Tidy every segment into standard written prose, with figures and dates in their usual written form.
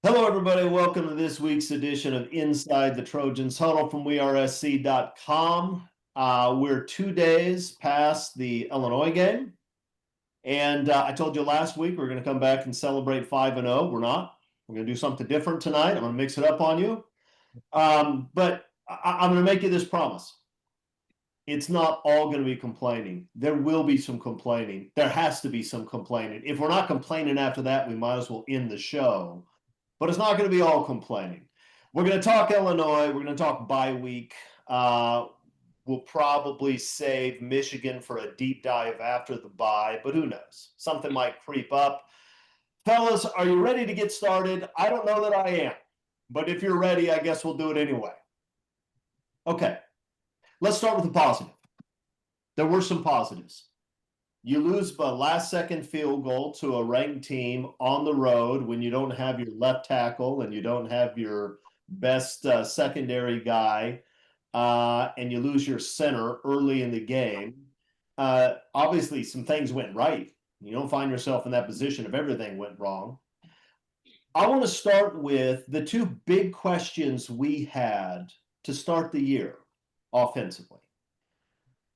Hello, everybody. Welcome to this week's edition of Inside the Trojans Huddle from WeAreSC.com. We're 2 days past the Illinois game. And I told you last week we're going to come back and celebrate 5-0. We're not. We're going to do something different tonight. I'm going to mix it up on you. But I'm going to make you this promise. It's not all going to be complaining. There will be some complaining. There has to be some complaining. If we're not complaining after that, we might as well end the show. But it's not going to be all complaining. We're going to talk Illinois. We're going to talk bye week. We'll probably save Michigan for a deep dive after the bye, but who knows? Something might creep up. Fellas, are you ready to get started? I don't know that I am, but if you're ready, I guess we'll do it anyway. Okay, let's start with the positive. There were some positives. You lose a last-second field goal to a ranked team on the road when you don't have your left tackle and you don't have your best secondary guy, and you lose your center early in the game. Obviously, some things went right. You don't find yourself in that position if everything went wrong. I want to start with the two big questions we had to start the year offensively.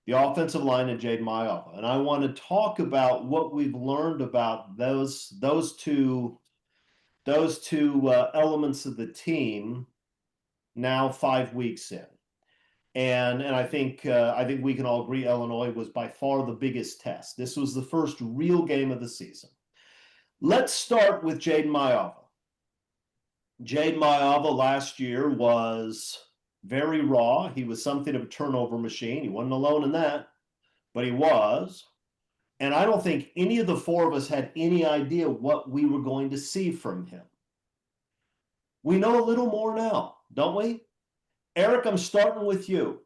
The offensive line and Jayden Maiava. And I want to talk about what we've learned about those two elements of the team now 5 weeks in. And I think we can all agree Illinois was by far the biggest test. This was the first real game of the season. Let's start with Jayden Maiava. Jayden Maiava last year was very raw. He was something of a turnover machine. He wasn't alone in that, but he was. And I don't think any of the four of us had any idea what we were going to see from him. We know a little more now, don't we? Eric, I'm starting with you.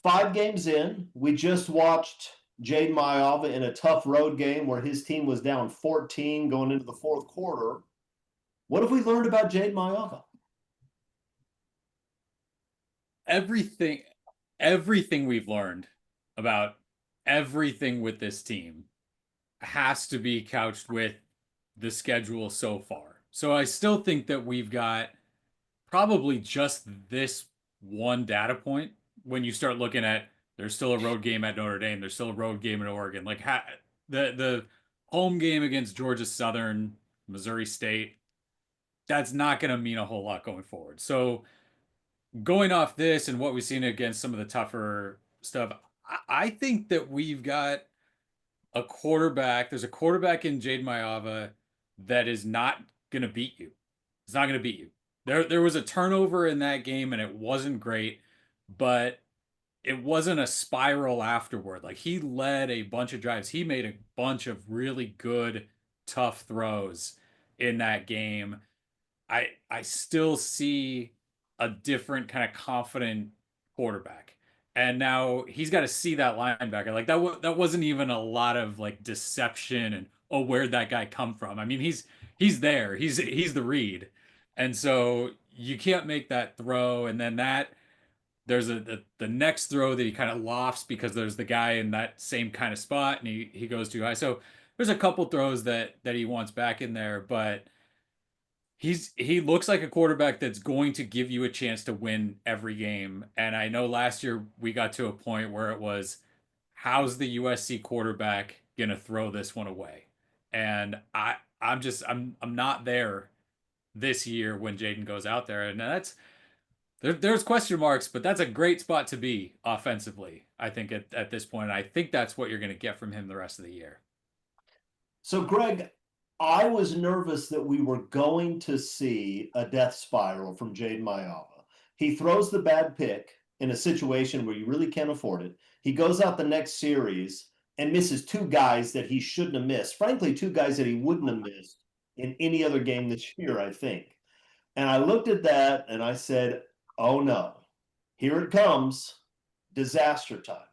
5 games in, we just watched Jayden Maiava in a tough road game where his team was down 14 going into the fourth quarter. What have we learned about Jayden Maiava? Everything we've learned about everything with this team has to be couched with the schedule so far. So I still think that we've got probably just this one data point when you start looking at there's still a road game at Notre Dame, there's still a road game in Oregon. Like the home game against Georgia Southern, Missouri State, that's not going to mean a whole lot going forward. So going off this and what we've seen against some of the tougher stuff, I think that we've got a quarterback. There's a quarterback in Jayden Maiava that is not going to beat you. It's not going to beat you. There was a turnover in that game and it wasn't great, but it wasn't a spiral afterward. Like he led a bunch of drives. He made a bunch of really good, tough throws in that game. I still see a different kind of confident quarterback. And now he's got to see that linebacker. Like that wasn't even a lot of like deception and oh, where'd that guy come from? I mean, he's there. He's the read. And so you can't make that throw and then there's the next throw that he kind of lofts because there's the guy in that same kind of spot and he goes too high. So there's a couple throws that he wants back in there, but he looks like a quarterback that's going to give you a chance to win every game. And I know last year we got to a point where it was, how's the USC quarterback gonna throw this one away? And I'm not there this year when Jaden goes out there, and there's question marks, but that's a great spot to be offensively. I think at this point, and I think that's what you're gonna get from him the rest of the year. So, Greg, I was nervous that we were going to see a death spiral from Jayden Maiava. He throws the bad pick in a situation where you really can't afford it. He goes out the next series and misses 2 guys that he shouldn't have missed. Frankly, 2 guys that he wouldn't have missed in any other game this year, I think. And I looked at that and I said, oh no, here it comes, disaster time.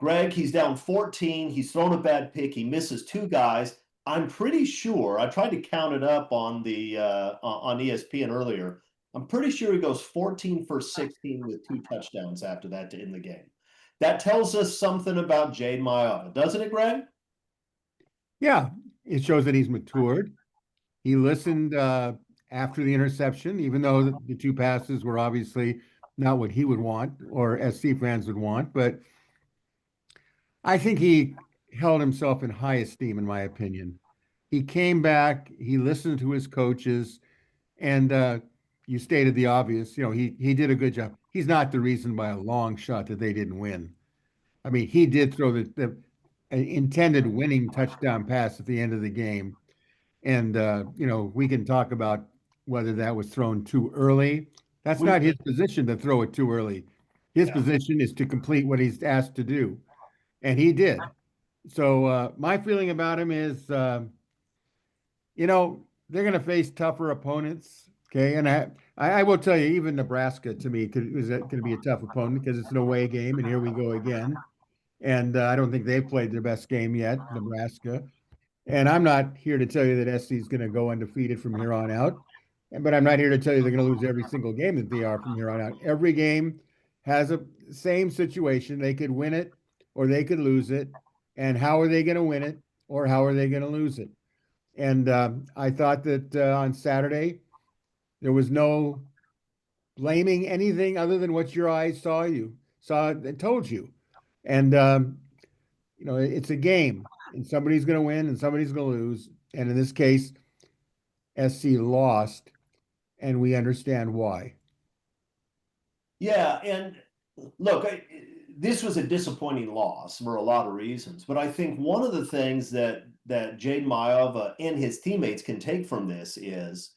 Greg, he's down 14. He's thrown a bad pick. He misses 2 guys. I'm pretty sure, I tried to count it up on the on ESPN earlier. I'm pretty sure he goes 14 for 16 with 2 touchdowns after that to end the game. That tells us something about Jayden Maiava, doesn't it, Greg? Yeah, it shows that he's matured. He listened after the interception, even though the two passes were obviously not what he would want or SC fans would want. But I think he held himself in high esteem, in my opinion. He came back, he listened to his coaches, and you stated the obvious. He did a good job. He's not the reason by a long shot that they didn't win. I mean, he did throw the intended winning touchdown pass at the end of the game. And, we can talk about whether that was thrown too early. That's We, not his position to throw it too early. His yeah. position is to complete what he's asked to do. And he did. So my feeling about him is, they're going to face tougher opponents. Okay. And I will tell you, even Nebraska to me is going to be a tough opponent because it's an away game. And here we go again. And I don't think they've played their best game yet, Nebraska. And I'm not here to tell you that SC is going to go undefeated from here on out. But I'm not here to tell you they're going to lose every single game that they are from here on out. Every game has a same situation. They could win it or they could lose it. And how are they going to win it or how are they going to lose it? And I thought that on Saturday, there was no blaming anything other than what your eyes saw and told you. And it's a game, and somebody's going to win and somebody's going to lose. And in this case, SC lost, and we understand why. Yeah, and look, this was a disappointing loss for a lot of reasons, but I think one of the things that Jayden Maiava and his teammates can take from this is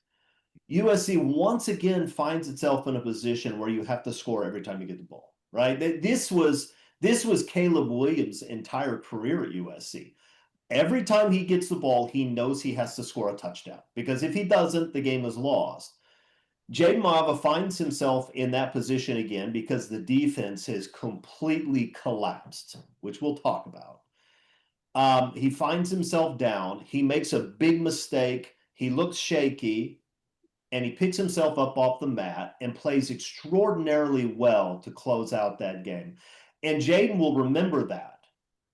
USC once again finds itself in a position where you have to score every time you get the ball, right? This was Caleb Williams' entire career at USC. Every time he gets the ball, he knows he has to score a touchdown because if he doesn't, the game is lost. Jayden Maiava finds himself in that position again because the defense has completely collapsed, which we'll talk about. He finds himself down. He makes a big mistake. He looks shaky, and he picks himself up off the mat and plays extraordinarily well to close out that game. And Jaden will remember that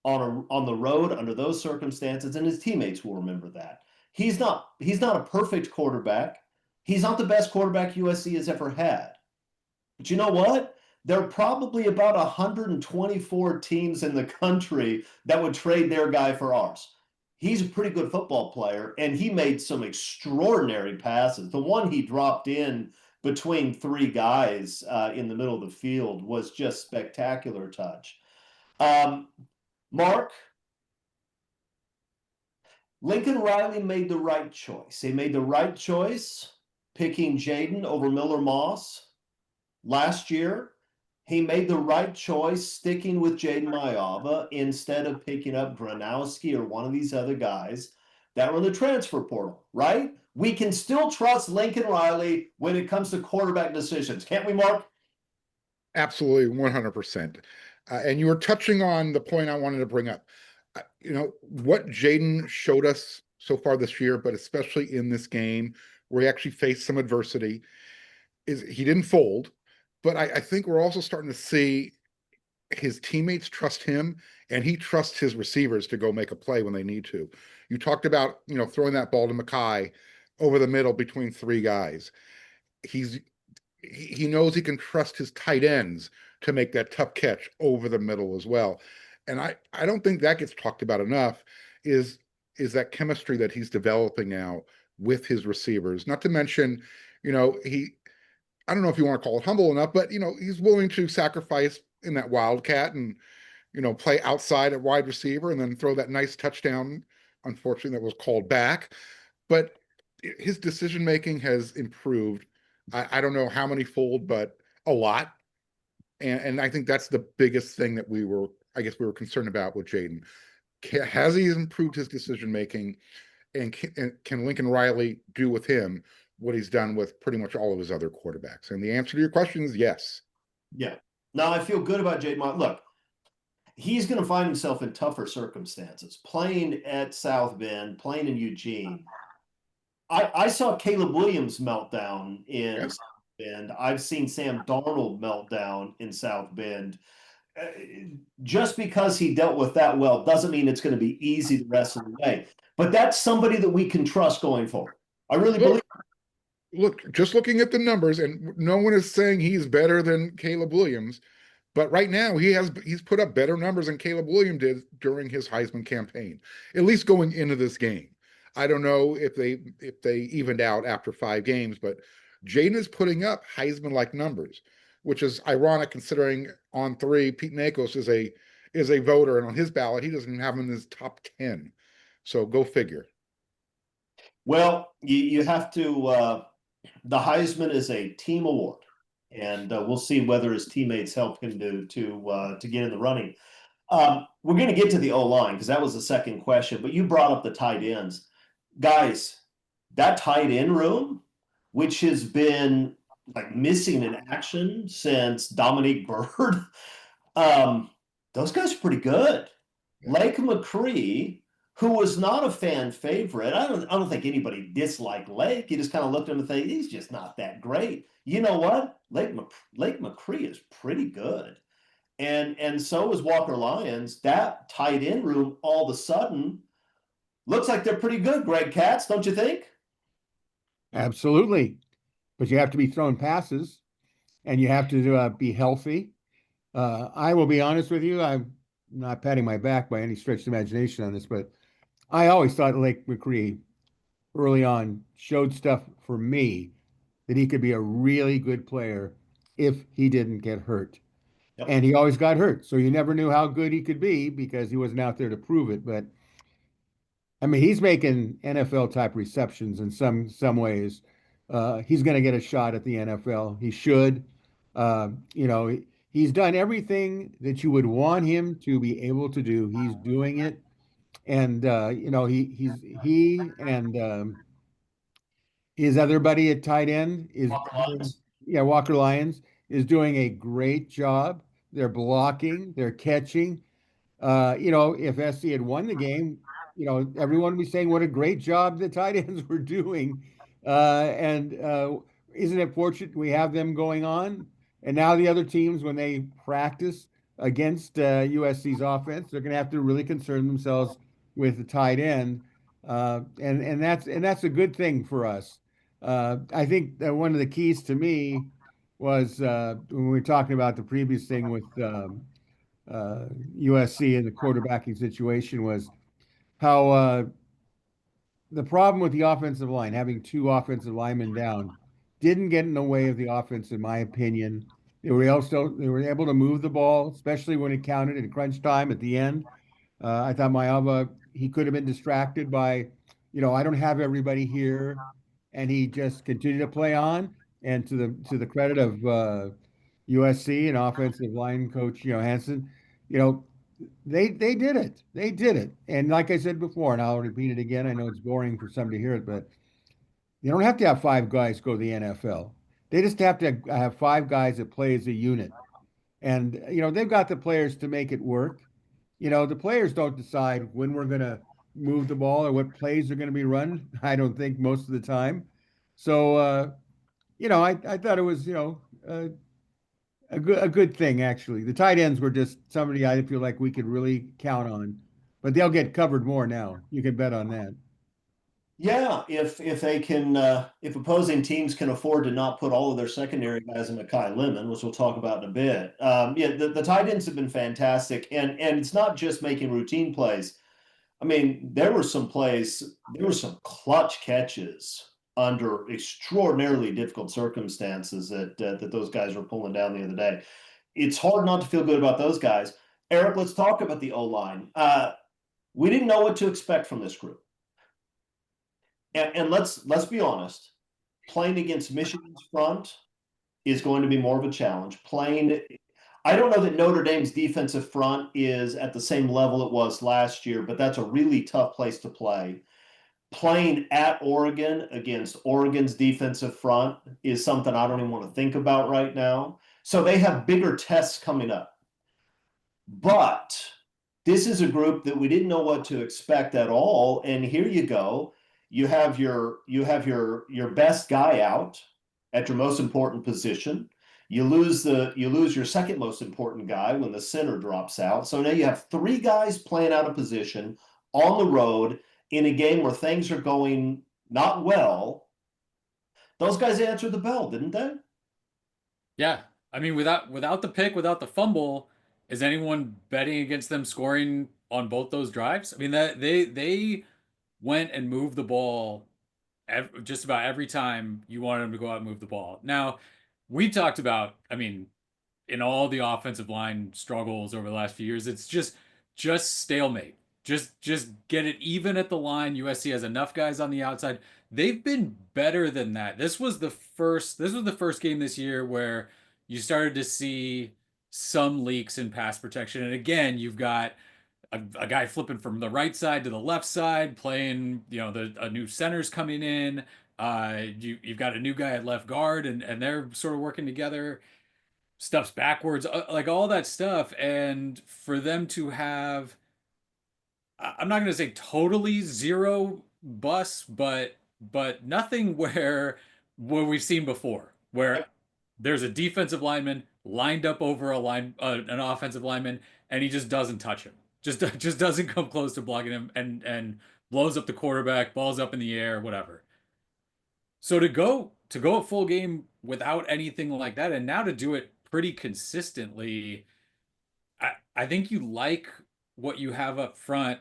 on the road under those circumstances, and his teammates will remember that. He's not a perfect quarterback. He's not the best quarterback USC has ever had. But you know what? There are probably about 124 teams in the country that would trade their guy for ours. He's a pretty good football player, and he made some extraordinary passes. The one he dropped in between three guys in the middle of the field was just spectacular touch. Mark, Lincoln Riley made the right choice. He made the right choice picking Jaden over Miller Moss last year. He made the right choice sticking with Jayden Maiava instead of picking up Gronowski or one of these other guys that were in the transfer portal, right? We can still trust Lincoln Riley when it comes to quarterback decisions, can't we, Mark? Absolutely, 100%. And you were touching on the point I wanted to bring up. What Jaden showed us so far this year, but especially in this game where he actually faced some adversity, is he didn't fold. But I think we're also starting to see his teammates trust him, and he trusts his receivers to go make a play when they need to. You talked about, throwing that ball to Makai over the middle between three guys. He knows he can trust his tight ends to make that tough catch over the middle as well. And I don't think that gets talked about enough is that chemistry that he's developing now with his receivers. Not to mention, I don't know if you want to call it humble enough, but he's willing to sacrifice in that wildcat and play outside at wide receiver and then throw that nice touchdown. Unfortunately, that was called back, but his decision making has improved. I don't know how many fold, but a lot. And I think that's the biggest thing that we were concerned about with Jaden. Has he improved his decision making, and can Lincoln Riley do with him what he's done with pretty much all of his other quarterbacks? And the answer to your question is yes. Yeah. Now I feel good about Jayden. Look, he's going to find himself in tougher circumstances. Playing at South Bend, playing in Eugene. I saw Caleb Williams meltdown in South Bend. I've seen Sam Darnold meltdown in South Bend. Just because he dealt with that well doesn't mean it's going to be easy the rest of the way. But that's somebody that we can trust going forward. I really believe. Look, just looking at the numbers, and no one is saying he's better than Caleb Williams, but right now he's put up better numbers than Caleb Williams did during his Heisman campaign, at least going into this game. I don't know if they evened out after 5 games, but Jaden is putting up Heisman-like numbers, which is ironic considering on 3, Pete Nakos is a voter, and on his ballot, he doesn't even have him in his top 10. So go figure. Well, you have to, the Heisman is a team award, and we'll see whether his teammates help him to get in the running. We're going to get to the O-line because that was the second question, but you brought up the tight ends. Guys, that tight end room, which has been like missing in action since Dominique Byrd, those guys are pretty good. Lake McCree, who was not a fan favorite. I don't think anybody disliked Lake. You just kind of looked at him and think he's just not that great. You know what? Lake McCree is pretty good. And so is Walker Lyons. That tight end room all of a sudden looks like they're pretty good, Greg Katz, don't you think? Absolutely. But you have to be throwing passes and you have to be healthy. I will be honest with you. I'm not patting my back by any stretch of imagination on this, but I always thought Lake McCree early on showed stuff for me that he could be a really good player if he didn't get hurt. Yep. And he always got hurt. So you never knew how good he could be because he wasn't out there to prove it. But I mean, he's making NFL type receptions in some ways. He's going to get a shot at the NFL. He should. He's done everything that you would want him to be able to do. He's doing it, and he and his other buddy at tight end is Walker Lyons is doing a great job. They're blocking, they're catching. If SC had won the game, everyone would be saying what a great job the tight ends were doing. And isn't it fortunate we have them going on? And now the other teams, when they practice against USC's offense, they're going to have to really concern themselves with the tight end. And that's a good thing for us. I think that one of the keys to me was when we were talking about the previous thing with USC and the quarterbacking situation was how the problem with the offensive line, having 2 offensive linemen down, didn't get in the way of the offense, in my opinion. They were able to move the ball, especially when it counted in crunch time at the end. I thought Maiava, he could have been distracted by, I don't have everybody here, and he just continued to play on. And to the credit of USC and offensive line coach, Hansen, they did it. They did it. And like I said before, and I'll repeat it again, I know it's boring for some to hear it, but you don't have to have 5 guys go to the NFL. They just have to have 5 guys that play as a unit. And, they've got the players to make it work. The players don't decide when we're going to move the ball or what plays are going to be run, I don't think, most of the time. So, I thought it was, a good thing, actually. The tight ends were just somebody I feel like we could really count on, but they'll get covered more now. You can bet on that. Yeah, if they can, if opposing teams can afford to not put all of their secondary guys in Makai Lemon, which we'll talk about in a bit. The tight ends have been fantastic, and it's not just making routine plays. I mean, there were some clutch catches under extraordinarily difficult circumstances that those guys were pulling down the other day. It's hard not to feel good about those guys. Eric, let's talk about the O-line. We didn't know what to expect from this group. And let's be honest, playing against Michigan's front is going to be more of a challenge. I don't know that Notre Dame's defensive front is at the same level it was last year, but that's a really tough place to play. Playing at Oregon against Oregon's defensive front is something I don't even want to think about right now. So they have bigger tests coming up. But this is a group that we didn't know what to expect at all. And here you go. You have your best guy out at your most important position. You lose your second most important guy when the center drops out. So now you have 3 guys playing out of position on the road in a game where things are going not well. Those guys answered the bell, didn't they? Yeah. I mean, without the pick, without the fumble, is anyone betting against them scoring on both those drives? I mean, that they went and moved the ball just about every time you wanted them to go out and move the ball. Now, we talked about, I mean, in all the offensive line struggles over the last few years, it's just stalemate. Just get it even at the line. USC has enough guys on the outside. They've been better than that. This was the first game this year where you started to see some leaks in pass protection. And again, you've got a guy flipping from the right side to the left side, playing, a new center's coming in. You've got a new guy at left guard, and they're sort of working together. Stuff's backwards, like all that stuff. And for them to have, I'm not going to say totally zero bus, but nothing where we've seen before, where there's a defensive lineman lined up over an offensive lineman, and he just doesn't touch him. Just doesn't come close to blocking him, and blows up the quarterback, balls up in the air, whatever. So to go a full game without anything like that, and now to do it pretty consistently, I think you like what you have up front.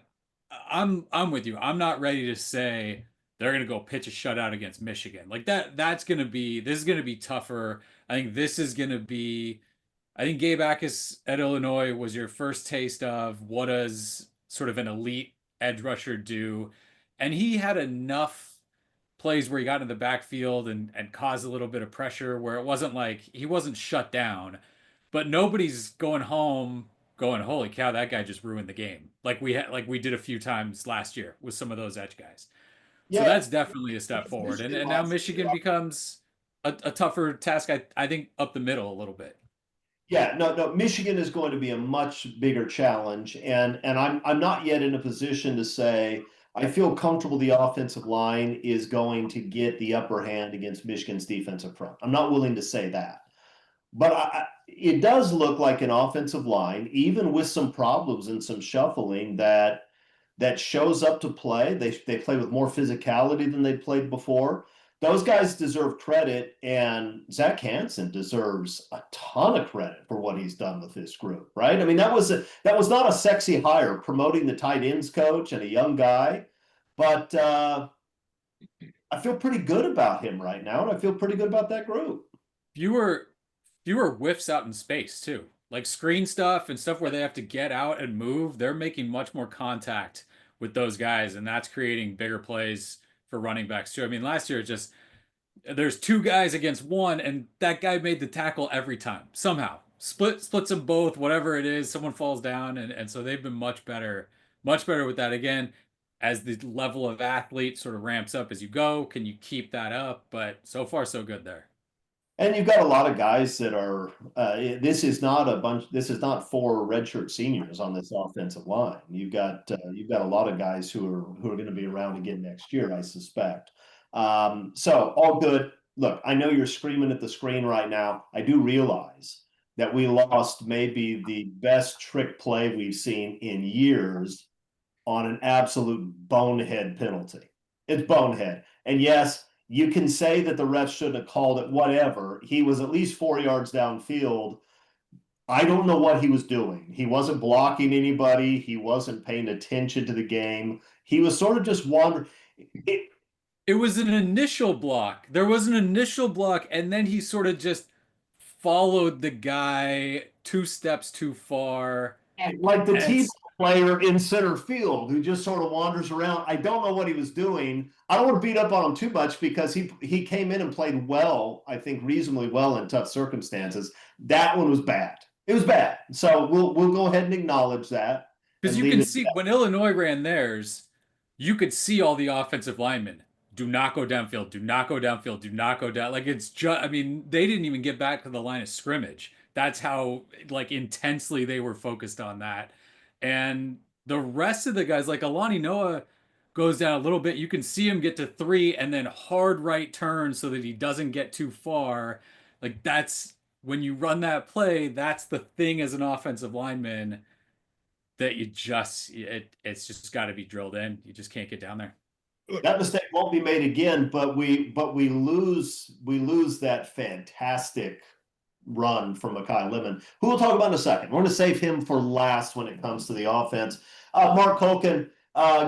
I'm with you. I'm not ready to say they're gonna go pitch a shutout against Michigan. Like that. This is gonna be tougher. I think Gabe Akis at Illinois was your first taste of what does sort of an elite edge rusher do. And he had enough plays where he got in the backfield and caused a little bit of pressure where it wasn't like he wasn't shut down, but nobody's going home going, holy cow, that guy just ruined the game. Like we did a few times last year with some of those edge guys. So Yeah, that's definitely a step forward. And now Michigan becomes a tougher task, I think, up the middle a little bit. Yeah, no. Michigan is going to be a much bigger challenge, and I'm not yet in a position to say I feel comfortable the offensive line is going to get the upper hand against Michigan's defensive front. I'm not willing to say that, but it does look like an offensive line, even with some problems and some shuffling, that shows up to play. They play with more physicality than they played before. Those guys deserve credit, and Zach Hansen deserves a ton of credit for what he's done with this group, right? I mean, that was not a sexy hire, promoting the tight ends coach and a young guy, but I feel pretty good about him right now, and I feel pretty good about that group. Fewer whiffs out in space too. Like screen stuff and stuff where they have to get out and move. They're making much more contact with those guys, and that's creating bigger plays for running backs too. I mean, last year there's two guys against one, and that guy made the tackle every time somehow. Splits them both, whatever it is. Someone falls down, and so they've been much better with that. Again, as the level of athlete sort of ramps up as you go, can you keep that up? But so far, so good there. And you've got a lot of guys that are. This is not a bunch. This is not four redshirt seniors on this offensive line. You've got a lot of guys who are going to be around again next year, I suspect. So all good. Look, I know you're screaming at the screen right now. I do realize that we lost maybe the best trick play we've seen in years on an absolute bonehead penalty. It's bonehead. And yes, you can say that the refs shouldn't have called it, whatever. He was at least 4 yards downfield. I don't know what he was doing. He wasn't blocking anybody. He wasn't paying attention to the game. He was sort of just wandering. It was an initial block. There was an initial block, and then he sort of just followed the guy 2 steps too far. Like the T player in center field who just sort of wanders around. I don't know what he was doing. I don't want to beat up on him too much because he came in and played well, I think reasonably well in tough circumstances. That one was bad. It was bad. So we'll go ahead and acknowledge that. Because you can see when Illinois ran theirs, you could see all the offensive linemen. Do not go downfield. Do not go downfield. Do not go down. Like it's just, I mean, they didn't even get back to the line of scrimmage. That's how like intensely they were focused on that. And the rest of the guys, like Alani Noah goes down a little bit. You can see him get to 3 and then hard right turn so that he doesn't get too far. Like that's when you run that play, that's the thing as an offensive lineman that it's just got to be drilled in. You just can't get down there. that mistake won't be made again, but we lose that fantastic run from Makai Lemon, who we'll talk about in a second. We're going to save him for last when it comes to the offense. Mark Culkin,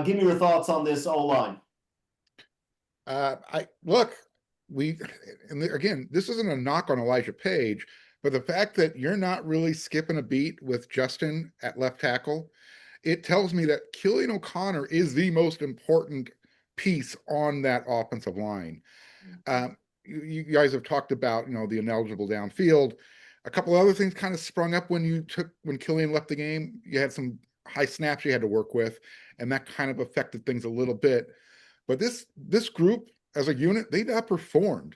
give me your thoughts on this O-line. I look, again, this isn't a knock on Elijah Page, but the fact that you're not really skipping a beat with Justin at left tackle, it tells me that Killian O'Connor is the most important piece on that offensive line. You guys have talked about, the ineligible downfield. A couple of other things kind of sprung up when Killian left the game. You had some high snaps you had to work with, and that kind of affected things a little bit. But this group as a unit, they've outperformed.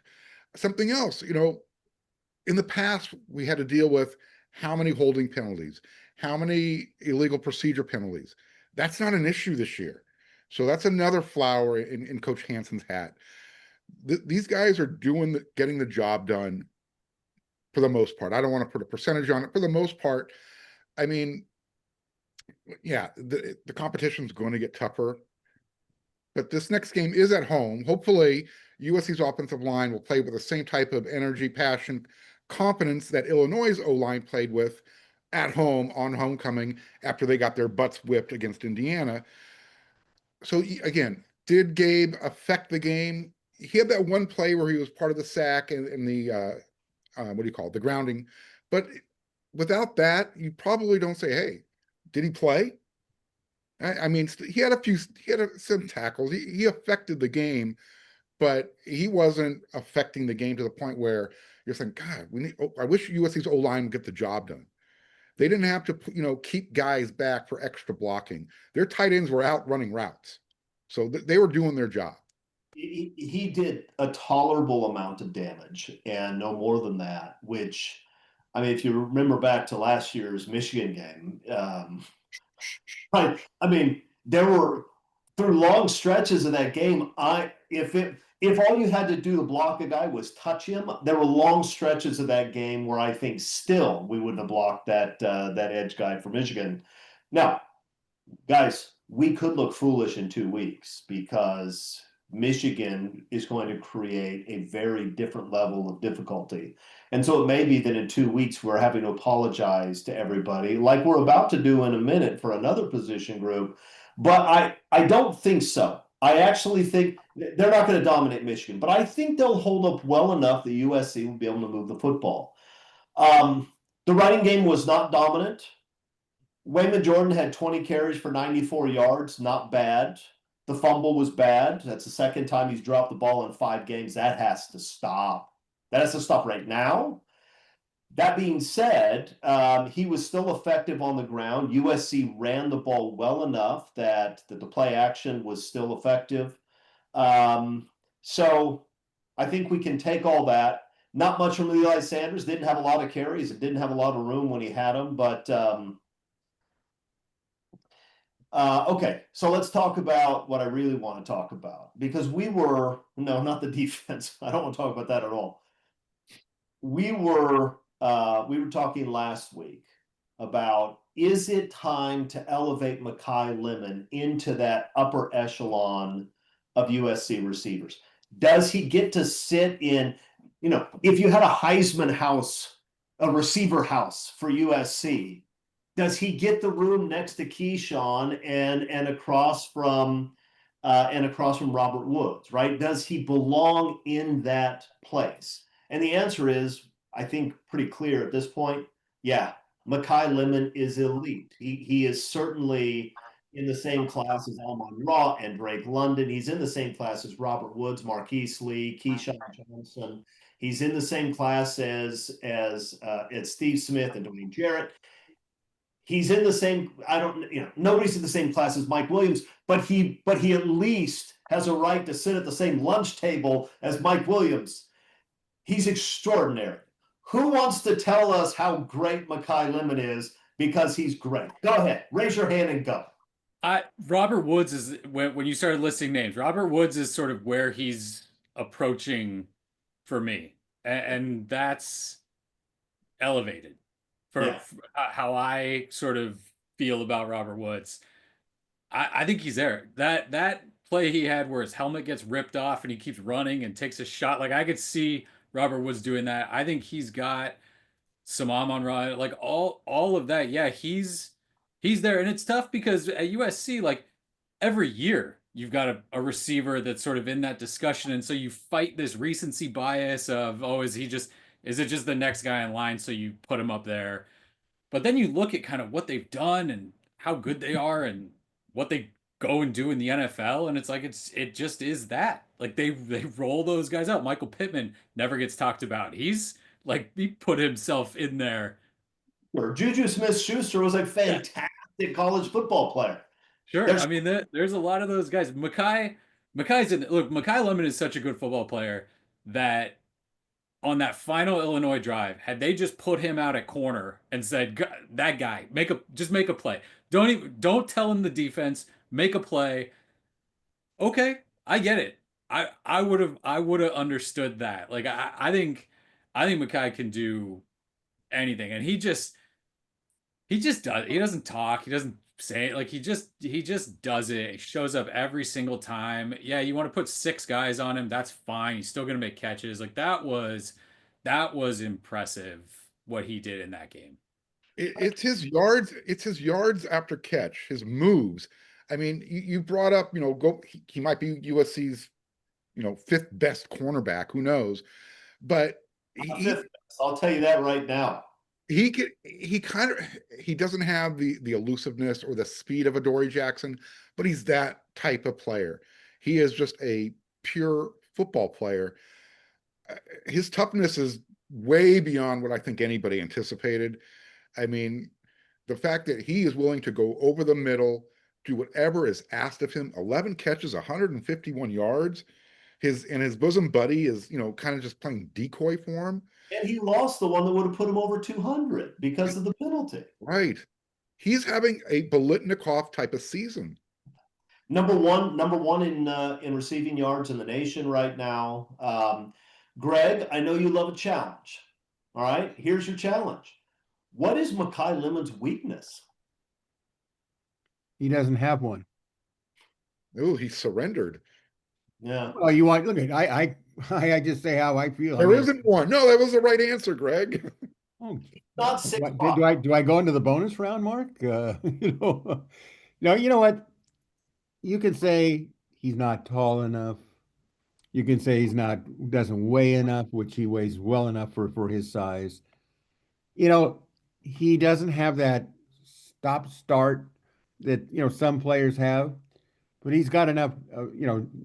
Something else, in the past, we had to deal with how many holding penalties, how many illegal procedure penalties. That's not an issue this year. So that's another flower in Coach Hanson's hat. These guys are getting the job done for the most part. I don't want to put a percentage on it. For the most part, I mean, yeah, the competition's going to get tougher. But this next game is at home. Hopefully, USC's offensive line will play with the same type of energy, passion, confidence that Illinois' O-line played with at home on homecoming after they got their butts whipped against Indiana. So again, did Gabe affect the game? He had that one play where he was part of the sack and the what do you call it, the grounding. But without that, you probably don't say, hey, did he play? I mean, he had some tackles. He affected the game, but he wasn't affecting the game to the point where you're saying, God, I wish USC's O-line would get the job done. They didn't have to, keep guys back for extra blocking. Their tight ends were out running routes. So they were doing their job. He did a tolerable amount of damage and no more than that, which, I mean, if you remember back to last year's Michigan game, right? I mean, there were through long stretches of that game. If all you had to do to block a guy was touch him, there were long stretches of that game where I think still we wouldn't have blocked that edge guy for Michigan. Now, guys, we could look foolish in 2 weeks because Michigan is going to create a very different level of difficulty. And so it may be that in 2 weeks, we're having to apologize to everybody like we're about to do in a minute for another position group. But I don't think so. I actually think they're not going to dominate Michigan, but I think they'll hold up well enough that USC will be able to move the football. The running game was not dominant. Wayman Jordan had 20 carries for 94 yards, not bad. The fumble was bad. That's the second time he's dropped the ball in 5 games. That has to stop. That has to stop right now. That being said, he was still effective on the ground. USC ran the ball well enough that the play action was still effective. So I think we can take all that. Not much from Eli Sanders. Didn't have a lot of carries. It didn't have a lot of room when he had them, but okay, so let's talk about what I really want to talk about because no, not the defense. I don't want to talk about that at all. We were talking last week about, is it time to elevate Makai Lemon into that upper echelon of USC receivers? Does he get to sit in, if you had a Heisman house, a receiver house for USC, does he get the room next to Keyshawn and across from Robert Woods, right? Does he belong in that place? And the answer is, I think, pretty clear at this point. Yeah, Makai Lemon is elite. He is certainly in the same class as Almon Ra and Drake London. He's in the same class as Robert Woods, Marquise Lee, Keyshawn Johnson. He's in the same class as Steve Smith and Dwayne Jarrett. He's in the same, nobody's in the same class as Mike Williams, but he at least has a right to sit at the same lunch table as Mike Williams. He's extraordinary. Who wants to tell us how great Makai Lemon is because he's great? Go ahead, raise your hand and go. Robert Woods is, when you started listing names, Robert Woods is sort of where he's approaching for me. And that's elevated for how I sort of feel about Robert Woods. I think he's there. That play he had where his helmet gets ripped off and he keeps running and takes a shot. Like I could see Robert Woods doing that. I think he's got some Amon-Ra, like all of that. Yeah, he's there, and it's tough because at USC, like every year you've got a receiver that's sort of in that discussion, and so you fight this recency bias of, oh, is it just the next guy in line, so you put him up there. But then you look at kind of what they've done and how good they are and what they go and do in the NFL, and it's like it just is that. Like they roll those guys out. Michael Pittman never gets talked about. He's like he put himself in there. Or Juju Smith-Schuster was a fantastic college football player. Sure. I mean, there's a lot of those guys. Makai Lemon is such a good football player that on that final Illinois drive, had they just put him out at corner and said, that guy, just make a play. Don't tell him the defense, make a play. Okay, I get it. I would have understood that. Like I think Makai can do anything, and he just does. He doesn't talk. He doesn't say it. Like he just does it. He shows up every single time. Yeah, you want to put six guys on him, that's fine. He's still gonna make catches. Like that was impressive what he did in that game. It's his yards. It's his yards after catch, his moves. I mean, you brought up, he might be USC's, fifth best cornerback. Who knows? But I'll tell you that right now. He doesn't have the elusiveness or the speed of a Dory Jackson, but he's that type of player. He is just a pure football player. His toughness is way beyond what I think anybody anticipated. I mean, the fact that he is willing to go over the middle, do whatever is asked of him, 11 catches, 151 yards. His bosom buddy is, kind of just playing decoy for him. And he lost the one that would have put him over 200 because of the penalty. Right. He's having a Bolitnikov type of season. Number one in receiving yards in the nation right now. Greg, I know you love a challenge. All right, here's your challenge. What is Makai Lemon's weakness? He doesn't have one. Oh, he surrendered. Yeah. Oh, you want look at I just say how I feel. There isn't one. No, that was the right answer, Greg. Oh, Not six. Do I go into the bonus round, Mark? No, you know what? You can say he's not tall enough. You can say doesn't weigh enough, which he weighs well enough for his size. He doesn't have that stop start that some players have, but he's got enough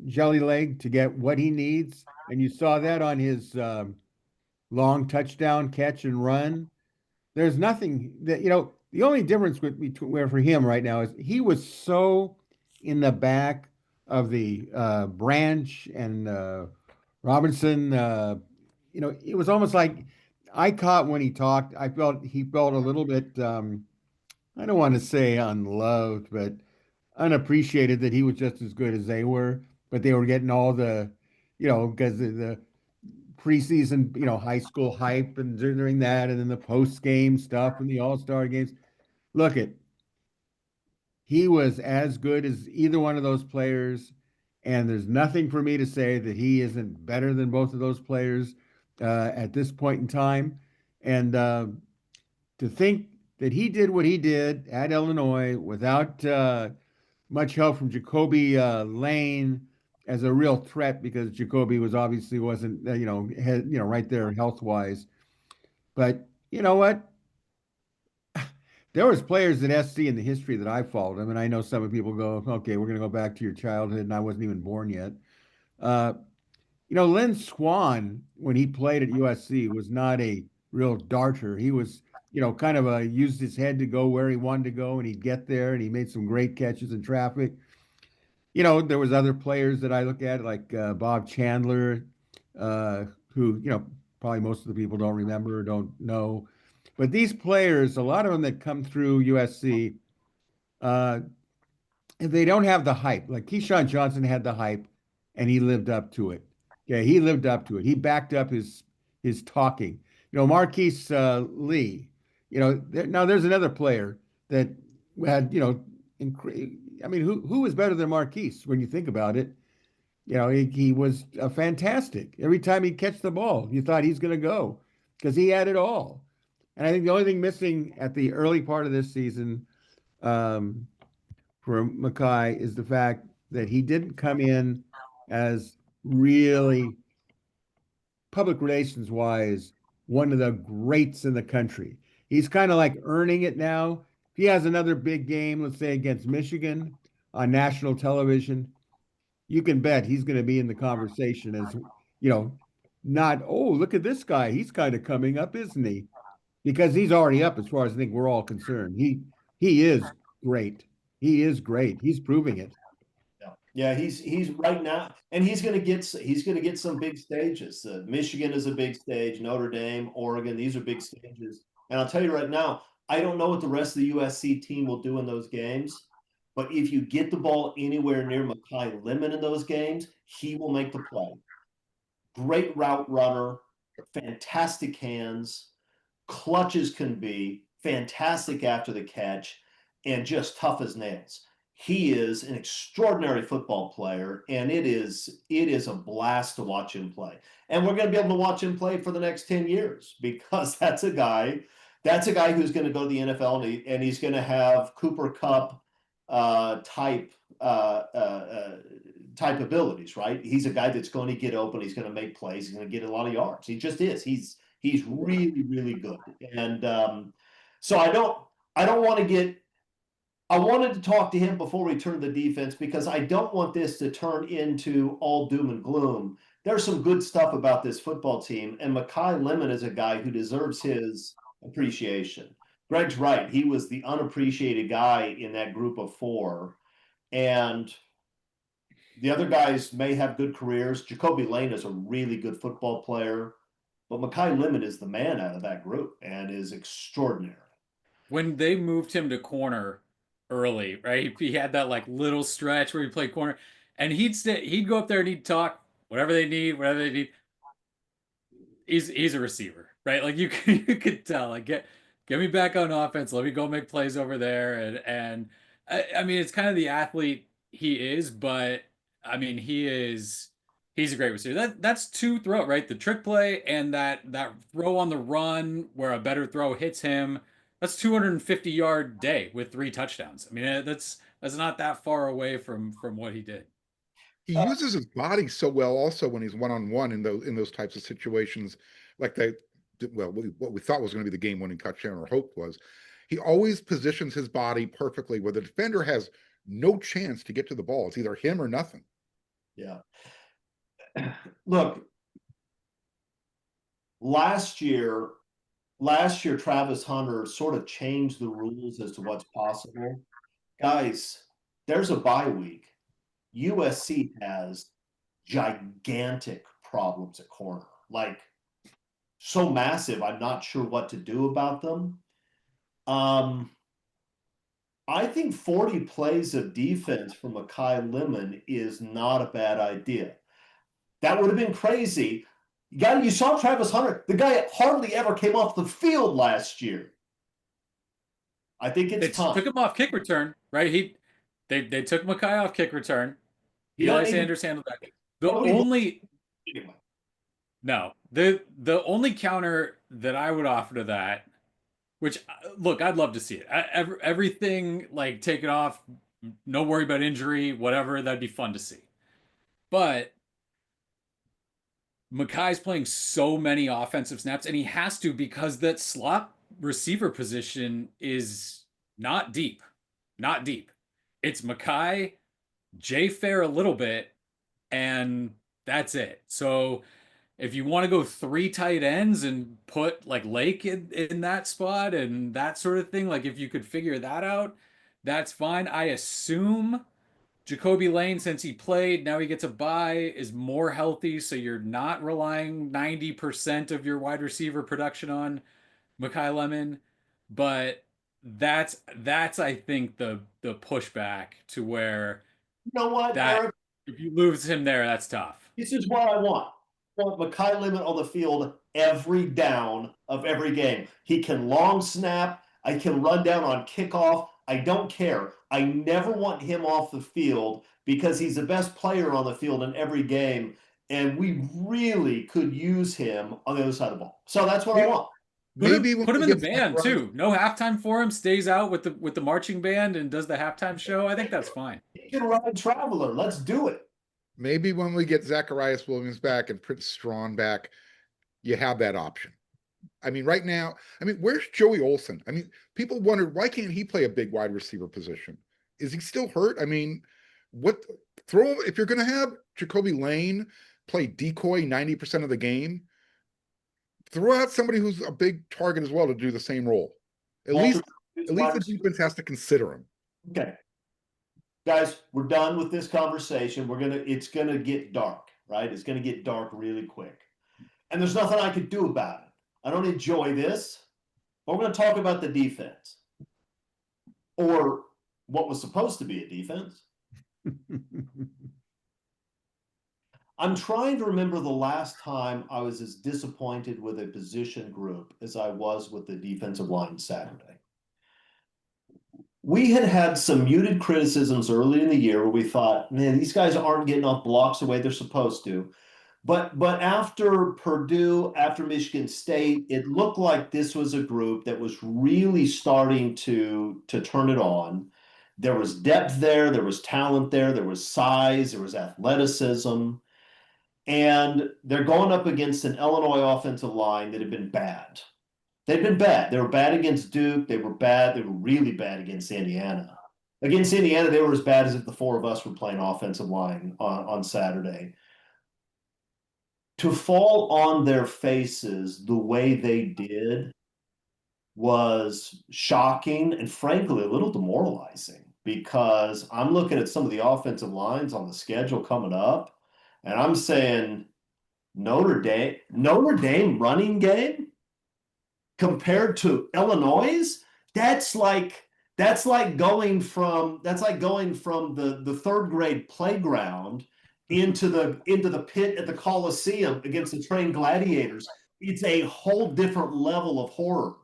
jelly leg to get what he needs, and you saw that on his long touchdown catch and run. There's nothing that the only difference between for him right now is he was so in the back of the Branch and Robinson. It was almost like I caught when he talked. He felt a little bit. I don't want to say unloved, but unappreciated that he was just as good as they were. But they were getting all the, because of the preseason, high school hype and during that, and then the post game stuff and the All-Star games. Look he was as good as either one of those players, and there's nothing for me to say that he isn't better than both of those players at this point in time. And to think that he did what he did at Illinois without much help from Jacoby Lane as a real threat, because Jacoby wasn't right there health wise. But you know what? There was players at SC in the history that I followed. I mean, I know some people go, okay, we're going to go back to your childhood, and I wasn't even born yet. Lynn Swann, when he played at USC, was not a real darter. He was, kind of used his head to go where he wanted to go, and he'd get there, and he made some great catches in traffic. There was other players that I look at, like Bob Chandler, who, probably most of the people don't remember or don't know. But these players, a lot of them that come through USC, they don't have the hype. Like Keyshawn Johnson had the hype, and he lived up to it. Yeah, he lived up to it. He backed up his talking. Marquise Lee. Now there's another player that had I mean, who is better than Marquise when you think about it? You know, he was fantastic. Every time he'd catch the ball, you thought he's going to go because he had it all. And I think the only thing missing at the early part of this season um, for Makai is the fact that he didn't come in as really public relations wise one of the greats in the country. He's kind of like earning it now. If he has another big game, let's say against Michigan on national television, you can bet he's going to be in the conversation as, you know, not, oh, look at this guy. He's kind of coming up, isn't he? Because he's already up as far as I think we're all concerned. He is great. He is great. He's proving it. Yeah, he's right now, and he's going to get some big stages. Michigan is a big stage. Notre Dame, Oregon, these are big stages. And I'll tell you right now, I don't know what the rest of the USC team will do in those games, but if you get the ball anywhere near Makai Lemon in those games, he will make the play. Great route runner, fantastic hands, clutch as can be, fantastic after the catch, and just tough as nails. He is an extraordinary football player, and it is a blast to watch him play. And we're going to be able to watch him play for the next 10 years because that's a guy who's going to go to the NFL, and he's going to have Cooper Kupp type abilities, right? He's a guy that's going to get open. He's going to make plays. He's going to get a lot of yards. He just is. He's really, really good. And so I don't want to get. I wanted to talk to him before we turn to the defense because I don't want this to turn into all doom and gloom. There's some good stuff about this football team, and Makai Lemon is a guy who deserves his appreciation. Greg's right. He was the unappreciated guy in that group of four, and the other guys may have good careers. Jacoby Lane is a really good football player, but Makai Lemon is the man out of that group and is extraordinary. When they moved him to corner early, right? He had that like little stretch where he played corner, and he'd go up there and he'd talk whatever they need. He's a receiver, right? Like you could tell, like get me back on offense. Let me go make plays over there, and I mean it's kind of the athlete he is, but I mean he's a great receiver. That's two throw, right? The trick play and that throw on the run where a better throw hits him. That's 250-yard day with 3 touchdowns. I mean, that's not that far away from what he did. He uses his body so well also when he's one-on-one in those types of situations, like what we thought was going to be the game-winning touchdown or hoped was. He always positions his body perfectly where the defender has no chance to get to the ball. It's either him or nothing. Yeah. Look, last year Travis Hunter sort of changed the rules as to what's possible. Guys, there's a bye week. USC has gigantic problems at corner, like so massive, I'm not sure what to do about them. I think 40 plays of defense from Makai Lemon is not a bad idea. That would have been crazy. You saw Travis Hunter. The guy hardly ever came off the field last year. I think it's time. They took him off kick return, right? They took Makai off kick return. Eli Sanders handled that. The only counter that I would offer to that, which look, I'd love to see it. Everything like take it off, no worry about injury, whatever. That'd be fun to see. But Makai's playing so many offensive snaps, and he has to because that slot receiver position is not deep. Not deep. It's Makai, Jay Fair a little bit, and that's it. So if you want to go 3 tight ends and put like Lake in that spot and that sort of thing, like if you could figure that out, that's fine. I assume Jacoby Lane, since he played, now he gets a bye, is more healthy, so you're not relying 90% of your wide receiver production on Makai Lemon. But that's I think the pushback to where you know what, Eric? If you lose him there, that's tough. This is what I want. I want Makai Lemon on the field every down of every game. He can long snap. I can run down on kickoff. I don't care. I never want him off the field because he's the best player on the field in every game. And we really could use him on the other side of the ball. So that's what I want. Maybe when Put him we in the get band Zacharias- too. No halftime for him. Stays out with the marching band and does the halftime show. I think that's fine. He can ride Traveler. Let's do it. Maybe when we get Zacharias Williams back and Prince Strawn back, you have that option. I mean, right now, I mean, where's Joey Olsen? I mean, people wondered, why can't he play a big wide receiver position? Is he still hurt? I mean, if you're going to have Jacoby Lane play decoy 90% of the game, throw out somebody who's a big target as well to do the same role. At least the defense has to consider him. Okay. Guys, we're done with this conversation. It's gonna get dark, right? It's gonna get dark really quick. And there's nothing I could do about it. I don't enjoy this. But we're gonna talk about the defense. Or what was supposed to be a defense. I'm trying to remember the last time I was as disappointed with a position group as I was with the defensive line Saturday. We had some muted criticisms early in the year where we thought, man, these guys aren't getting off blocks the way they're supposed to. But after Purdue, after Michigan State, it looked like this was a group that was really starting to turn it on. There was depth there, there was talent there was size, there was athleticism. And they're going up against an Illinois offensive line that had been bad. They've been bad. They were bad against Duke. They were bad. They were really bad against Indiana. Against Indiana, they were as bad as if the four of us were playing offensive line on Saturday. To fall on their faces the way they did was shocking and frankly a little demoralizing, because I'm looking at some of the offensive lines on the schedule coming up and I'm saying Notre Dame running game compared to Illinois, that's like going from the third grade playground into the pit at the Coliseum against the trained gladiators. It's a whole different level of horror.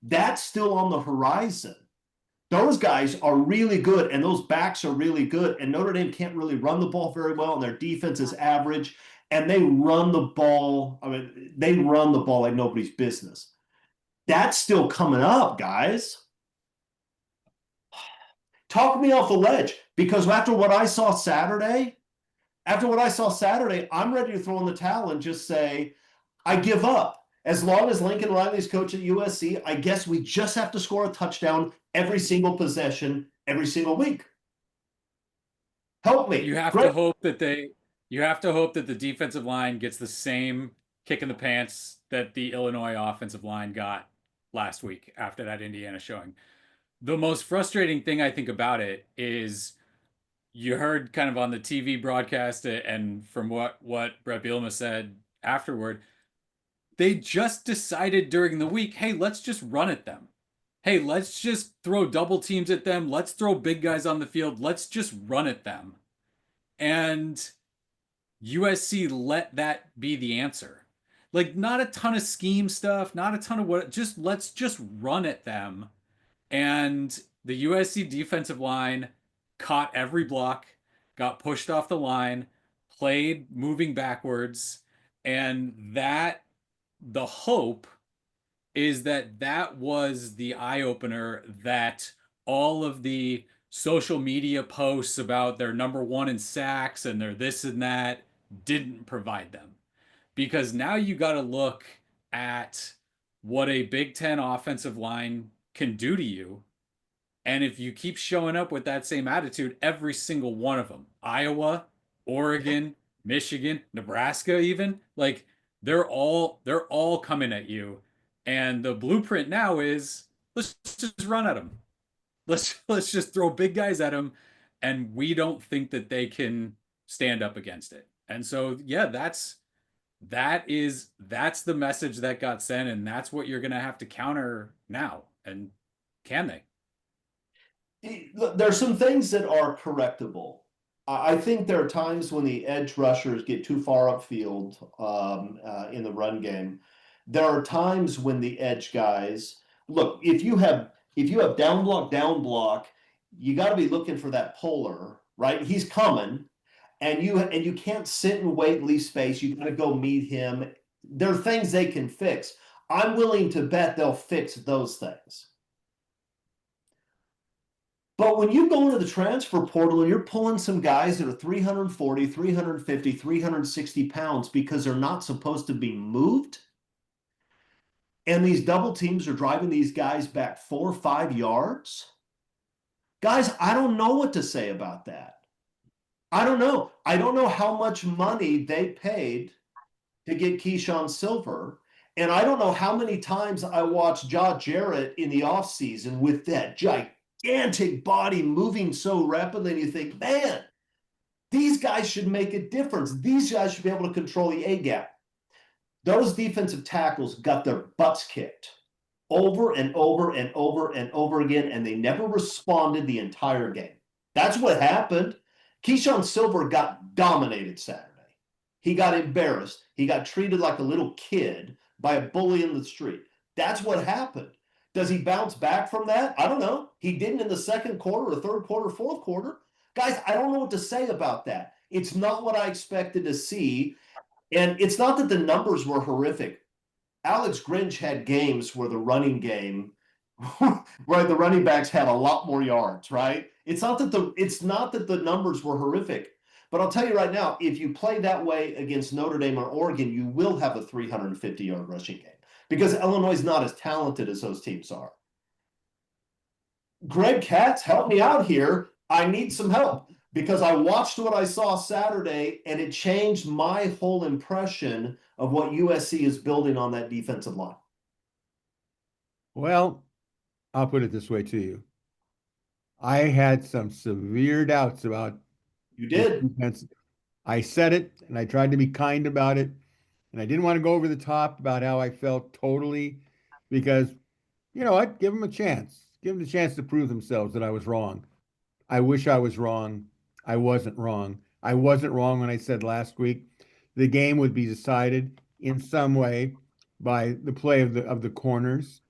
That's still on the horizon. Those guys are really good, and those backs are really good, and Notre Dame can't really run the ball very well, and their defense is average, and they run the ball. I mean, they run the ball like nobody's business. That's still coming up, guys. Talk me off the ledge, because after what I saw Saturday, I'm ready to throw in the towel and just say, I give up. As long as Lincoln Riley's coach at USC, I guess we just have to score a touchdown every single possession, every single week. Help me. You have to hope that the defensive line gets the same kick in the pants that the Illinois offensive line got last week after that Indiana showing. The most frustrating thing I think about it is you heard kind of on the TV broadcast and from what Brett Bielema said afterward, they just decided during the week, hey, let's just run at them. Hey, let's just throw double teams at them. Let's throw big guys on the field. Let's just run at them. And USC let that be the answer. Like, not a ton of scheme stuff, not a ton of let's just run at them. And the USC defensive line caught every block, got pushed off the line, played moving backwards, and the hope is that was the eye-opener that all of the social media posts about their number one in sacks and their this and that didn't provide them. Because now you got to look at what a Big Ten offensive line can do to you. And if you keep showing up with that same attitude, every single one of them, Iowa, Oregon, Michigan, Nebraska even, like, they're all coming at you, and the blueprint now is let's just run at them. Let's just throw big guys at them, and we don't think that they can stand up against it. And so yeah, that's the message that got sent, and that's what you're gonna have to counter now. And can they? There's some things that are correctable. I think there are times when the edge rushers get too far upfield in the run game. There are times when the edge guys, look, if you have if you have down block, you got to be looking for that puller, right? He's coming, and you can't sit and wait and leave space. You got to go meet him. There are things they can fix. I'm willing to bet they'll fix those things. But when you go into the transfer portal and you're pulling some guys that are 340, 350, 360 pounds because they're not supposed to be moved, and these double teams are driving these guys back 4 or 5 yards, guys, I don't know what to say about that. I don't know. I don't know how much money they paid to get Keyshawn Silver. And I don't know how many times I watched Josh Jarrett in the offseason with that gigantic body moving so rapidly. And you think, man, these guys should make a difference. These guys should be able to control the A gap. Those defensive tackles got their butts kicked over and over and over and over again, and they never responded the entire game. That's what happened. Keyshawn Silver got dominated Saturday. He got embarrassed. He got treated like a little kid by a bully in the street. That's what happened. Does he bounce back from that? I don't know. He didn't in the second quarter or third quarter, fourth quarter. Guys, I don't know what to say about that. It's not what I expected to see. And it's not that the numbers were horrific. Alex Grinch had games where the running game, where the running backs had a lot more yards, right? It's not that the numbers were horrific. But I'll tell you right now, if you play that way against Notre Dame or Oregon, you will have a 350-yard rushing game because Illinois is not as talented as those teams are. Greg Katz, help me out here. I need some help because I watched what I saw Saturday and it changed my whole impression of what USC is building on that defensive line. Well, I'll put it this way to you. I had some severe doubts about You did. defense. I said it and I tried to be kind about it. And I didn't want to go over the top about how I felt totally because, you know what? Give them a chance. Give them the chance to prove themselves that I was wrong. I wish I was wrong. I wasn't wrong. I wasn't wrong when I said last week the game would be decided in some way by the play of the corners.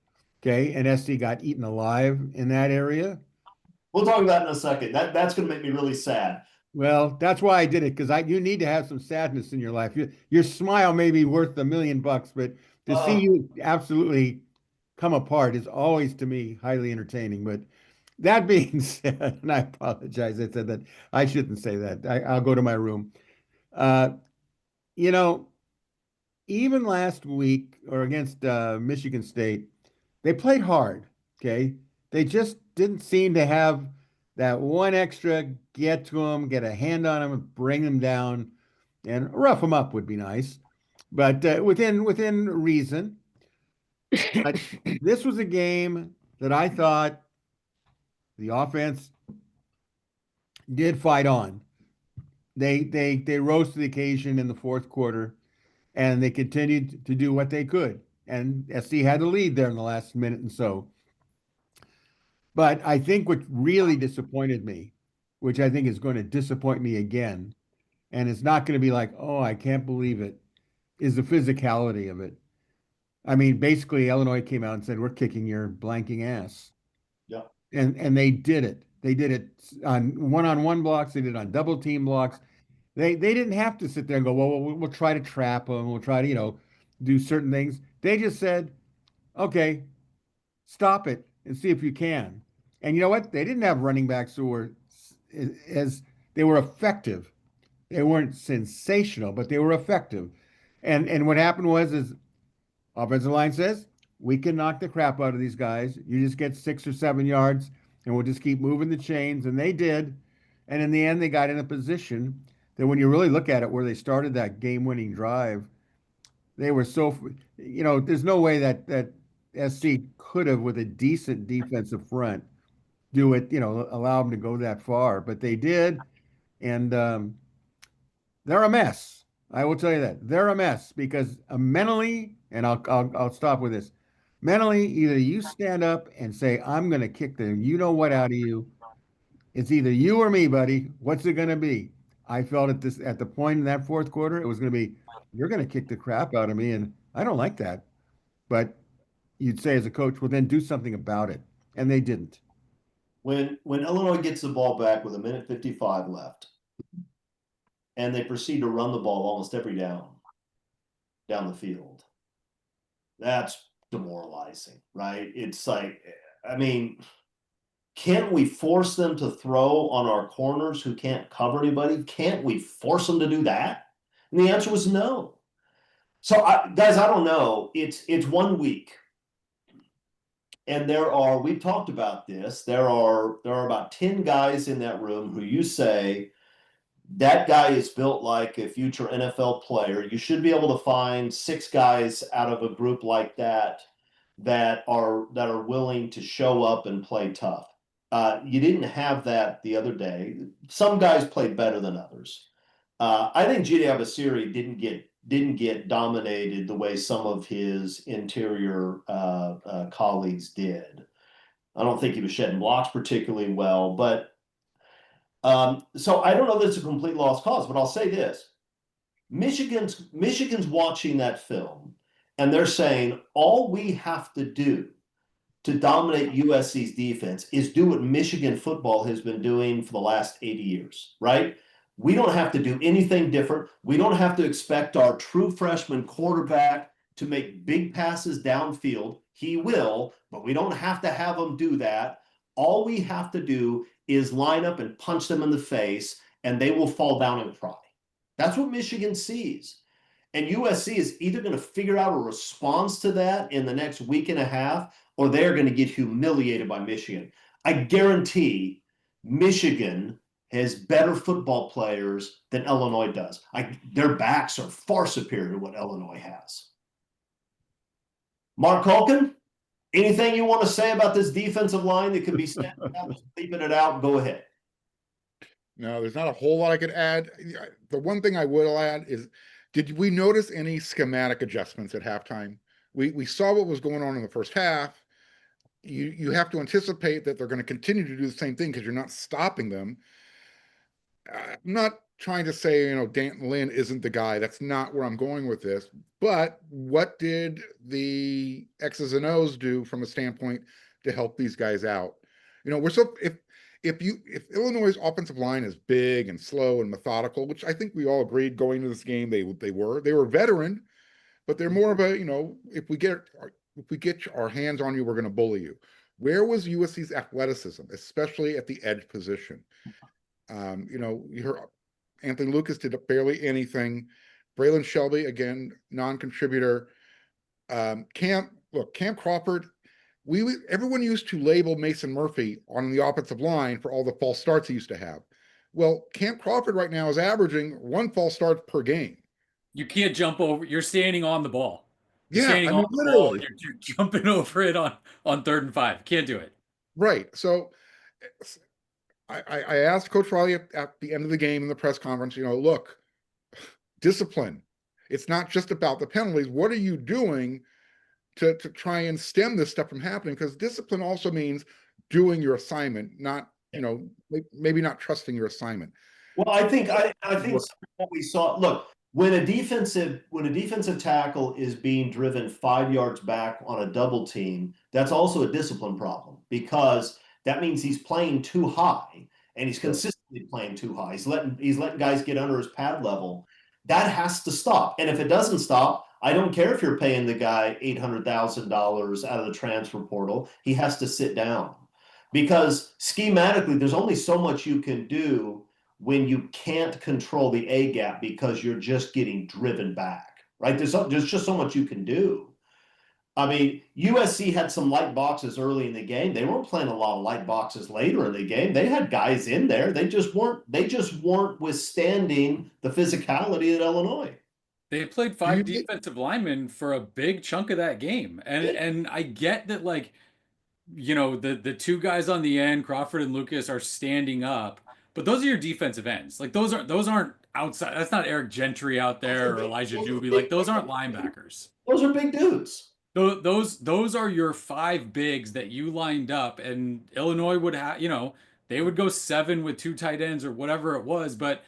Okay, and SC got eaten alive in that area. We'll talk about it in a second. That's going to make me really sad. Well, that's why I did it because you need to have some sadness in your life. Your smile may be worth $1 million, but to see you absolutely come apart is always to me highly entertaining. But that being said, and I apologize, I said that I shouldn't say that. I'll go to my room. You know, even last week or against Michigan State, they played hard. Okay, they just didn't seem to have that one extra get to them, get a hand on them, and bring them down, and rough them up would be nice, but within reason. But this was a game that I thought the offense did fight on. They rose to the occasion in the fourth quarter, and they continued to do what they could. And SC had the lead there in the last minute and so. But I think what really disappointed me, which I think is going to disappoint me again, and it's not going to be like, oh, I can't believe it, is the physicality of it. I mean, basically, Illinois came out and said, we're kicking your blanking ass. Yeah. And they did it. They did it on one-on-one blocks. They did it on double team blocks. They didn't have to sit there and go, well, we'll try to trap them. We'll try to, do certain things. They just said, okay, stop it and see if you can. And you know what? They didn't have running backs who were as they were effective. They weren't sensational, but they were effective. And what happened was is offensive line says, we can knock the crap out of these guys. You just get 6 or 7 yards and we'll just keep moving the chains. And they did. And in the end, they got in a position that when you really look at it, where they started that game-winning drive, they were so, there's no way that SC could have, with a decent defensive front, do it, allow them to go that far. But they did. And they're a mess. I will tell you that. They're a mess because mentally, and I'll stop with this. Mentally, either you stand up and say, I'm going to kick the you-know-what out of you. It's either you or me, buddy. What's it going to be? I felt at the point in that fourth quarter, it was going to be, you're going to kick the crap out of me, and I don't like that. But you'd say as a coach, well, then do something about it. and they didn't. When Illinois gets the ball back with 1:55 left, and they proceed to run the ball almost every down the field, that's demoralizing, right? It's like, I mean, can't we force them to throw on our corners who can't cover anybody? Can't we force them to do that? And the answer was no. So, guys, I don't know. It's 1 week, and we've talked about this. There are about 10 guys in that room who you say that guy is built like a future NFL player. You should be able to find 6 guys out of a group like that are willing to show up and play tough. You didn't have that the other day. Some guys played better than others. I think Jayden Maiava didn't get dominated the way some of his interior colleagues did. I don't think he was shedding blocks particularly well, but so I don't know that it's a complete lost cause. But I'll say this: Michigan's watching that film, and they're saying all we have to do to dominate USC's defense is do what Michigan football has been doing for the last 80 years, right? We don't have to do anything different. We don't have to expect our true freshman quarterback to make big passes downfield. He will, but we don't have to have him do that. All we have to do is line up and punch them in the face, and they will fall down and cry. That's what Michigan sees. And USC is either going to figure out a response to that in the next week and a half, or they're going to get humiliated by Michigan. I guarantee Michigan has better football players than Illinois does. Their backs are far superior to what Illinois has. Mark Culkin, anything you want to say about this defensive line that could be standing out, sleeping it out? Go ahead. No, there's not a whole lot I could add. The one thing I will add is, did we notice any schematic adjustments at halftime? We saw what was going on in the first half. You have to anticipate that they're going to continue to do the same thing because you're not stopping them. I'm not trying to say, Danton Lynn isn't the guy. That's not where I'm going with this. But what did the X's and O's do from a standpoint to help these guys out? If Illinois' offensive line is big and slow and methodical, which I think we all agreed going into this game they were veteran, but they're more of a, if we get our hands on you, we're going to bully you. Where was USC's athleticism, especially at the edge position? You heard Anthony Lucas did barely anything. Braylon Shelby, again, non-contributor. Cam Crawford, everyone used to label Mason Murphy on the offensive line for all the false starts he used to have. Well, Cam Crawford right now is averaging 1 false start per game. You can't jump over. You're standing on the ball. You're Yeah, standing on the literally. ball. You're jumping over it on 3rd and 5. Can't do it. Right. So I asked Coach Riley at the end of the game in the press conference, look, discipline. It's not just about the penalties. What are you doing to try and stem this stuff from happening? Because discipline also means doing your assignment, not, maybe not trusting your assignment. Well, I think what we saw, look, when a defensive tackle is being driven 5 yards back on a double team, that's also a discipline problem, because that means he's playing too high, and he's consistently playing too high. He's letting guys get under his pad level. That has to stop. And if it doesn't stop, I don't care if you're paying the guy $800,000 out of the transfer portal. He has to sit down, because schematically, there's only so much you can do when you can't control the A gap because you're just getting driven back, right? There's just so much you can do. I mean, USC had some light boxes early in the game. They weren't playing a lot of light boxes later in the game. They had guys in there. They just weren't withstanding the physicality at Illinois. They played 5 defensive linemen for a big chunk of that game. And I get that, the 2 guys on the end, Crawford and Lucas, are standing up, but those are your defensive ends. Like, those aren't outside. That's not Eric Gentry out there or Elijah Newby. Like, those aren't linebackers. Those are big dudes. Those are your 5 bigs that you lined up, and Illinois would have, they would go 7 with 2 tight ends or whatever it was, but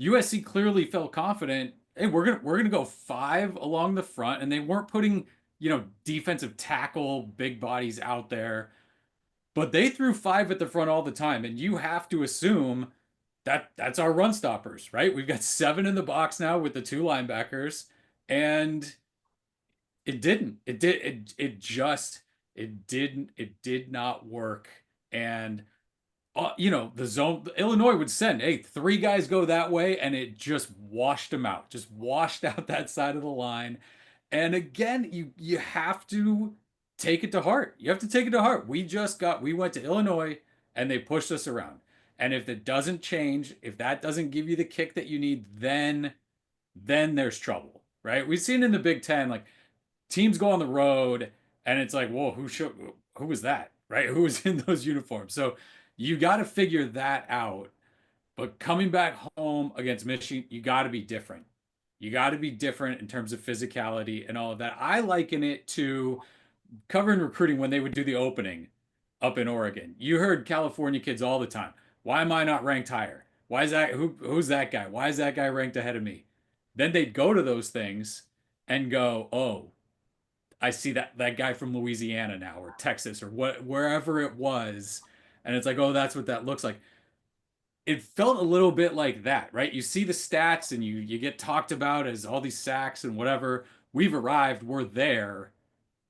USC clearly felt confident. Hey, we're gonna go 5 along the front, and they weren't putting, defensive tackle big bodies out there. but they threw 5 at the front all the time, and you have to assume that that's our run stoppers, right? We've got 7 in the box now with the 2 linebackers, and it didn't. It did not work. And the zone, Illinois would send, hey, 3 guys go that way, and it just washed them out, just washed out that side of the line. And again, you have to take it to heart. You have to take it to heart. We went to Illinois and they pushed us around. And if it doesn't change, if that doesn't give you the kick that you need, then there's trouble, right? We've seen in the Big Ten, like teams go on the road and it's like, whoa, who was that? Right? Who was in those uniforms? So you got to figure that out. But coming back home against Michigan, you got to be different. You got to be different in terms of physicality and all of that. I liken it to covering recruiting when they would do the opening up in Oregon. You heard California kids all the time. Why am I not ranked higher? Why is that? Who's that guy? Why is that guy ranked ahead of me? Then they'd go to those things and go, oh, I see that guy from Louisiana now or Texas or wherever it was. And it's like, oh, that's what that looks like. It felt a little bit like that, right? You see the stats and you get talked about as all these sacks and whatever. We've arrived, we're there.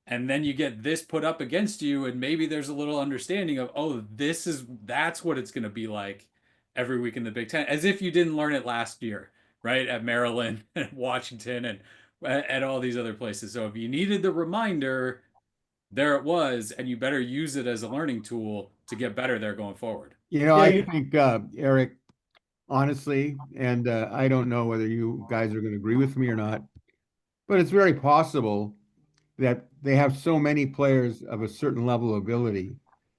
And then you get this put up against you, and maybe there's a little understanding of, oh, that's what it's going to be like every week in the Big Ten, as if you didn't learn it last year, right? At Maryland and Washington and at all these other places. So if you needed the reminder, there it was, and you better use it as a learning tool to get better there going forward. I think, Eric, honestly, and I don't know whether you guys are going to agree with me or not, but it's very possible that they have so many players of a certain level of ability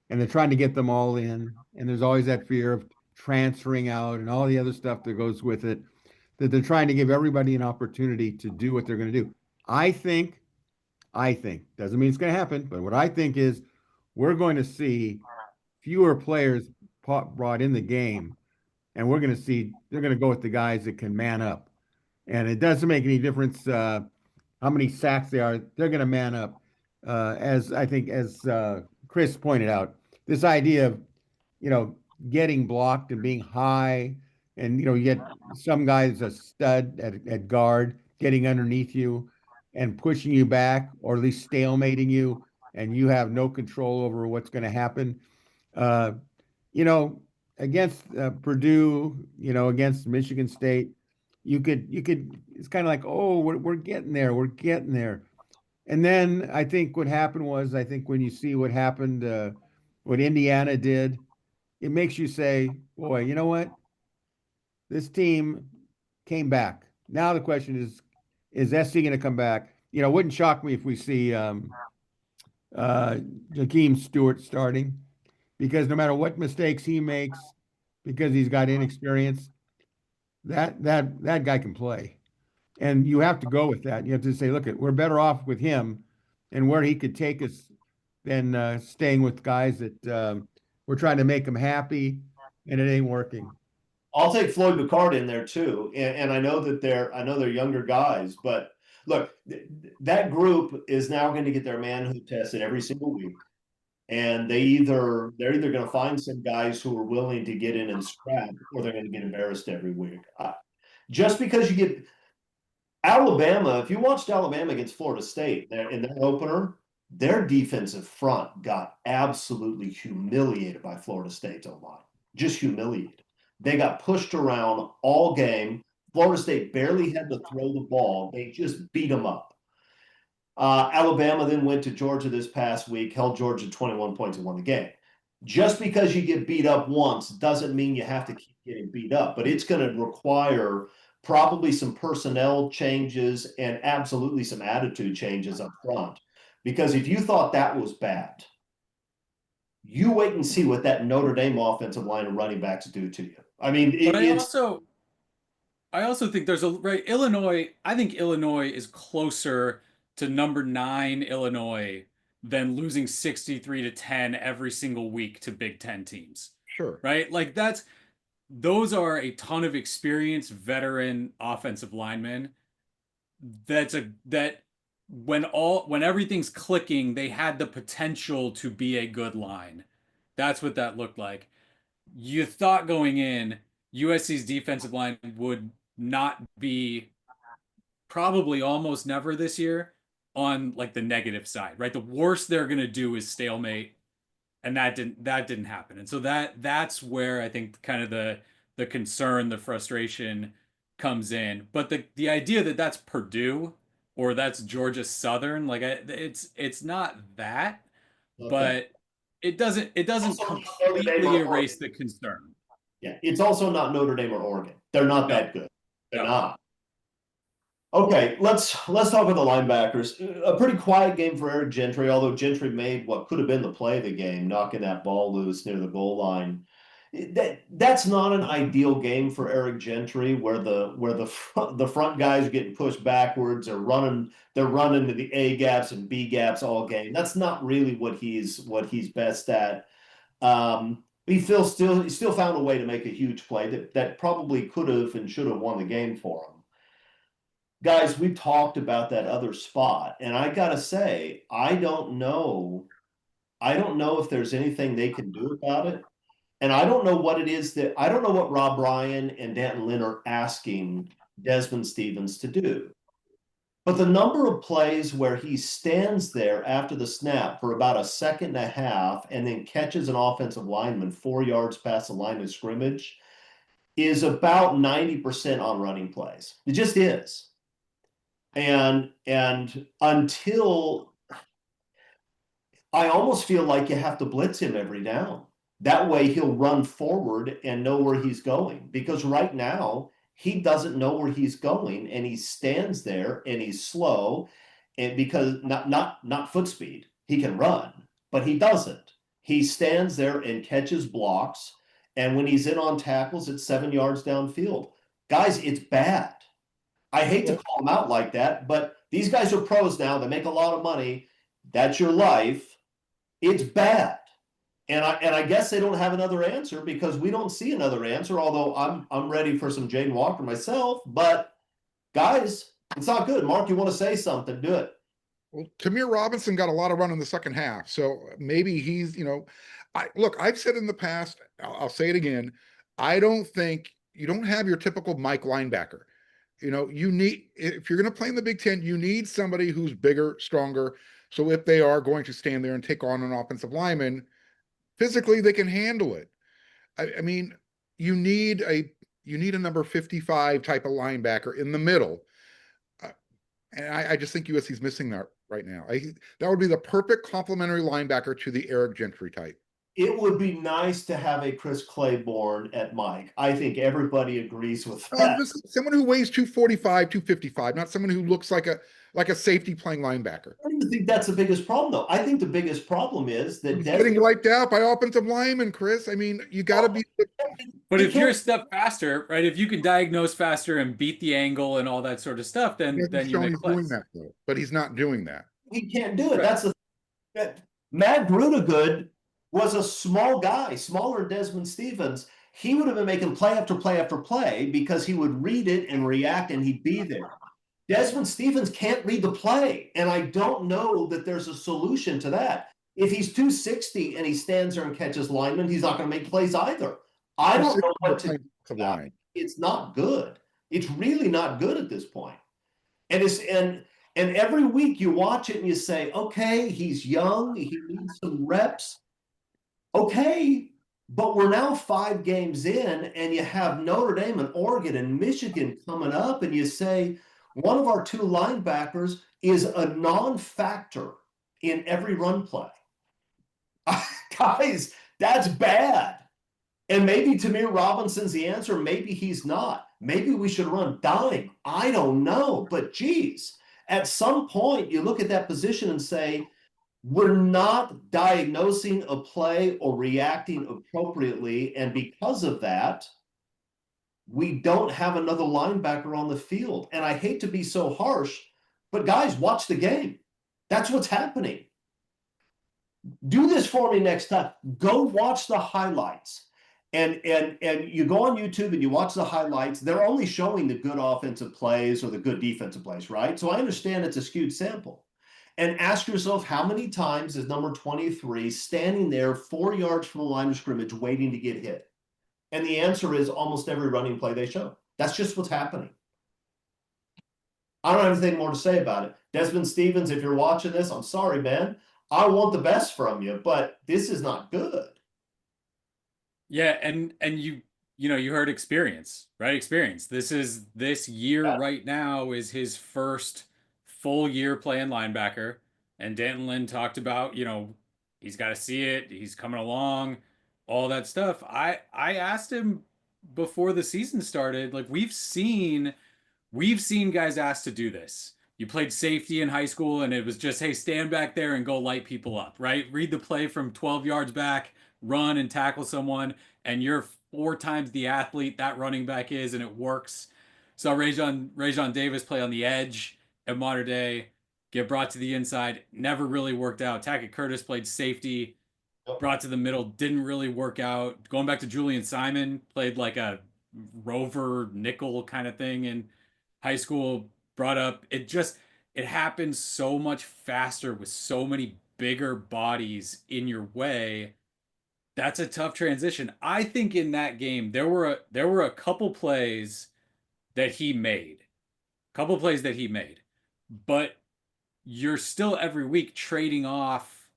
and they're trying to get them all in. And there's always that fear of transferring out and all the other stuff that goes with it, that they're trying to give everybody an opportunity to do what they're going to do. I think, doesn't mean it's going to happen, but what I think is we're going to see fewer players brought in the game, and we're going to see they're going to go with the guys that can man up. And it doesn't make any difference how many sacks they are. They're going to man up. As I think, as Chris pointed out, this idea of, getting blocked and being high, and, you get some guys a stud at guard getting underneath you and pushing you back, or at least stalemating you, and you have no control over what's going to happen. Uh, Against Purdue, against Michigan State, you could, it's kind of like, oh, we're getting there, And then I think what happened was, I think when you see what happened, what Indiana did, it makes you say, boy, you know what? This team came back. Now the question is SC going to come back? It wouldn't shock me if we see Jakeem Stewart starting, because no matter what mistakes he makes, because he's got inexperience, that guy can play. And you have to go with that. You have to say, look, we're better off with him and where he could take us than staying with guys that we're trying to make them happy and it ain't working. I'll take Floyd McCart in there too, and I know that they're younger guys, but look, that group is now going to get their manhood tested every single week, and they're either going to find some guys who are willing to get in and scrap, or they're going to get embarrassed every week. Just because you get Alabama, if you watched Alabama against Florida State in their opener, their defensive front got absolutely humiliated by Florida State's O-line, just humiliated. They got pushed around all game. Florida State barely had to throw the ball. They just beat them up. Alabama then went to Georgia this past week, held Georgia 21 points and won the game. Just because you get beat up once doesn't mean you have to keep getting beat up, but it's going to require probably some personnel changes and absolutely some attitude changes up front. Because if you thought that was bad, you wait and see what that Notre Dame offensive line and running backs do to you. I mean, I also think there's Illinois. I think Illinois is closer to number 9 Illinois than losing 63-10 every single week to Big Ten teams. Sure. Right? Like those are a ton of experienced veteran offensive linemen. That when everything's clicking, they had the potential to be a good line. That's what that looked like. You thought going in, USC's defensive line would not be, probably almost never this year, on like the negative side, right? The worst they're going to do is stalemate, and that didn't happen. And so that's where I think kind of the concern, the frustration comes in. But the idea that that's Purdue or that's Georgia Southern, like it's not that, Okay. but it doesn't Also not Notre Dame completely or erase Oregon. the concern. Yeah, it's also not Notre Dame or Oregon. They're not No. that good. They're No. not. Okay, let's talk about the linebackers. A pretty quiet game for Eric Gentry, although Gentry made what could have been the play of the game, knocking that ball loose near the goal line. That's not an ideal game for Eric Gentry, where the front guys are getting pushed backwards or they're running to the A gaps and B gaps all game. That's not really what he's best at. He still found a way to make a huge play that probably could have and should have won the game for him. Guys, we talked about that other spot, and I gotta say, I don't know if there's anything they can do about it. And I don't know what it is I don't know what Rob Ryan and Danton Lynn are asking Desmond Stevens to do. But the number of plays where he stands there after the snap for about a second and a half and then catches an offensive lineman 4 yards past the line of scrimmage is about 90% on running plays. It just is. And until I almost feel like you have to blitz him every down. That way he'll run forward and know where he's going. Because right now he doesn't know where he's going, and he stands there and he's slow, and because not foot speed. He can run, but he doesn't. He stands there and catches blocks, and when he's in on tackles, it's 7 yards downfield. Guys, it's bad. I hate to call them out like that, but these guys are pros now. They make a lot of money. That's your life. It's bad. And I guess they don't have another answer because we don't see another answer, although I'm ready for some Jaden Walker myself. But guys, it's not good. Mark, you want to say something? Do it. Well, Tamir Robinson got a lot of run in the second half. So maybe he's, I've said in the past, I'll say it again. I don't think you don't have your typical Mike linebacker. You need, if you're going to play in the Big Ten, you need somebody who's bigger, stronger. So if they are going to stand there and take on an offensive lineman, physically they can handle it. I mean, you need a number 55 type of linebacker in the middle. And I just think USC's missing that right now. That would be the perfect complementary linebacker to the Eric Gentry type. It would be nice to have a Chris Claiborne at Mike. I think everybody agrees with that. Someone who weighs 245, 255, not someone who looks like a safety playing linebacker. I don't think that's the biggest problem, though. I think the biggest problem is that getting wiped out by offensive linemen, Chris. I mean, you got to be. But if you're a step faster, right? If you can diagnose faster and beat the angle and all that sort of stuff, then you make plays. Doing that, though, but he's not doing that. He can't do it. Right. That's Matt Grunegood was a small guy, smaller than Desmond Stevens. He would have been making play after play after play because he would read it and react, and he'd be there. Desmond Stevens can't read the play, and I don't know that there's a solution to that. If he's 260 and he stands there and catches linemen, he's not going to make plays either. I don't know what to do. It's not good. It's really not good at this point. And every week you watch it and you say, okay, he's young, he needs some reps. Okay, but we're now 5 games in, and you have Notre Dame and Oregon and Michigan coming up, and you say one of our 2 linebackers is a non-factor in every run play. Guys, that's bad. And maybe Tamir Robinson's the answer. Maybe he's not. Maybe we should run dime. I don't know. But geez, at some point you look at that position and say, we're not diagnosing a play or reacting appropriately. And because of that, we don't have another linebacker on the field. And I hate to be so harsh, but guys, watch the game. That's what's happening. Do this for me next time. Go watch the highlights. And you go on YouTube and you watch the highlights. They're only showing the good offensive plays or the good defensive plays, right? So I understand it's a skewed sample. And ask yourself, how many times is number 23 standing there 4 yards from the line of scrimmage waiting to get hit? And the answer is almost every running play they show. That's just what's happening. I don't have anything more to say about it. Desmond Stevens, if you're watching this, I'm sorry, man. I want the best from you, but this is not good. Yeah, and you heard experience, right? Experience. This year right now is his first full year playing linebacker. And Danton Lynn talked about, he's got to see it, he's coming along, all that stuff. I asked him before the season started, like we've seen guys asked to do this. You played safety in high school and it was just, hey, stand back there and go light people up, right? Read the play from 12 yards back, run and tackle someone, and you're 4 times the athlete that running back is, and it works. Saw Rajon Davis play on the edge at Mater Dei, get brought to the inside, never really worked out. Tackett Curtis played safety, brought to the middle, didn't really work out. Going back to Julian Simon, played like a rover nickel kind of thing in high school, brought up. It happens so much faster with so many bigger bodies in your way. That's a tough transition. I think in that game there were a couple plays that he made. But you're still every week trading off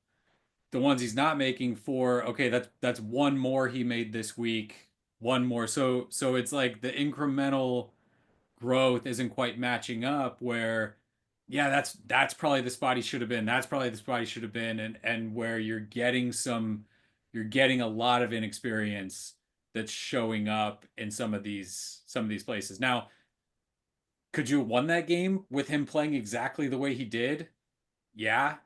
the ones he's not making for, okay, that's one more he made this week, one more. So it's like the incremental growth isn't quite matching up where, yeah, that's probably the spot he should have been. That's probably the spot he should have been. And where you're getting a lot of inexperience that's showing up in some of these places. Now, could you have won that game with him playing exactly the way he did? Yeah.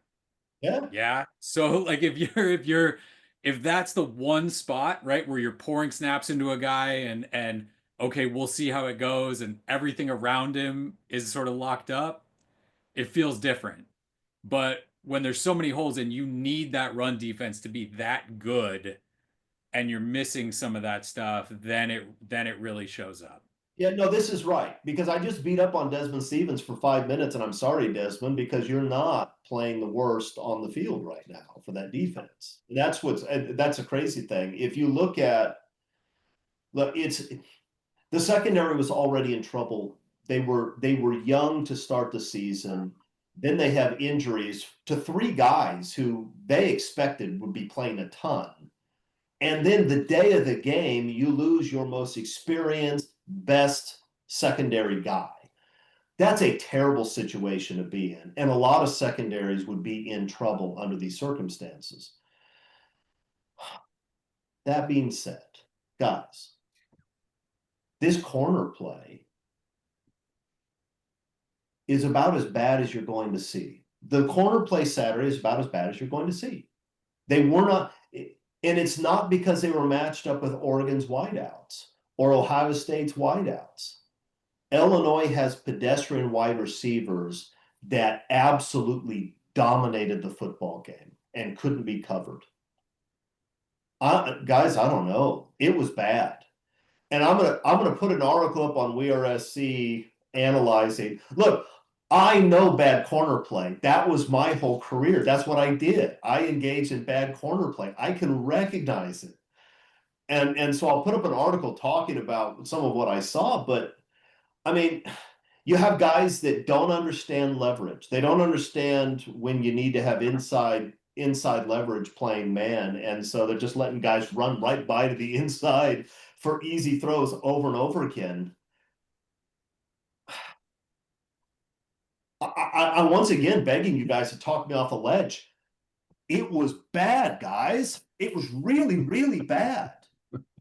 Yeah. Yeah. So like if that's the one spot, right, where you're pouring snaps into a guy and okay, we'll see how it goes and everything around him is sort of locked up, it feels different. But when there's so many holes and you need that run defense to be that good and you're missing some of that stuff, then it really shows up. Yeah, no, this is right, because I just beat up on Desmond Stevens for 5 minutes, and I'm sorry, Desmond, because you're not playing the worst on the field right now for that defense. And that's a crazy thing. If you look, it's the secondary was already in trouble. They were young to start the season. Then they have injuries to 3 guys who they expected would be playing a ton. And then the day of the game, you lose your most experienced, best secondary guy. That's a terrible situation to be in. And a lot of secondaries would be in trouble under these circumstances. That being said, guys, this corner play is about as bad as you're going to see. The corner play Saturday is about as bad as you're going to see. They were not, and it's not because they were matched up with Oregon's wideouts or Ohio State's wideouts. Illinois has pedestrian wide receivers that absolutely dominated the football game and couldn't be covered. Guys, I don't know. It was bad. And I'm gonna put an article up on WeAreSC analyzing. Look, I know bad corner play. That was my whole career. That's what I did. I engaged in bad corner play. I can recognize it. And so I'll put up an article talking about some of what I saw, but I mean, you have guys that don't understand leverage. They don't understand when you need to have inside leverage playing man. And so they're just letting guys run right by to the inside for easy throws over and over again. I'm once again begging you guys to talk me off a ledge. It was bad, guys. It was really, really bad.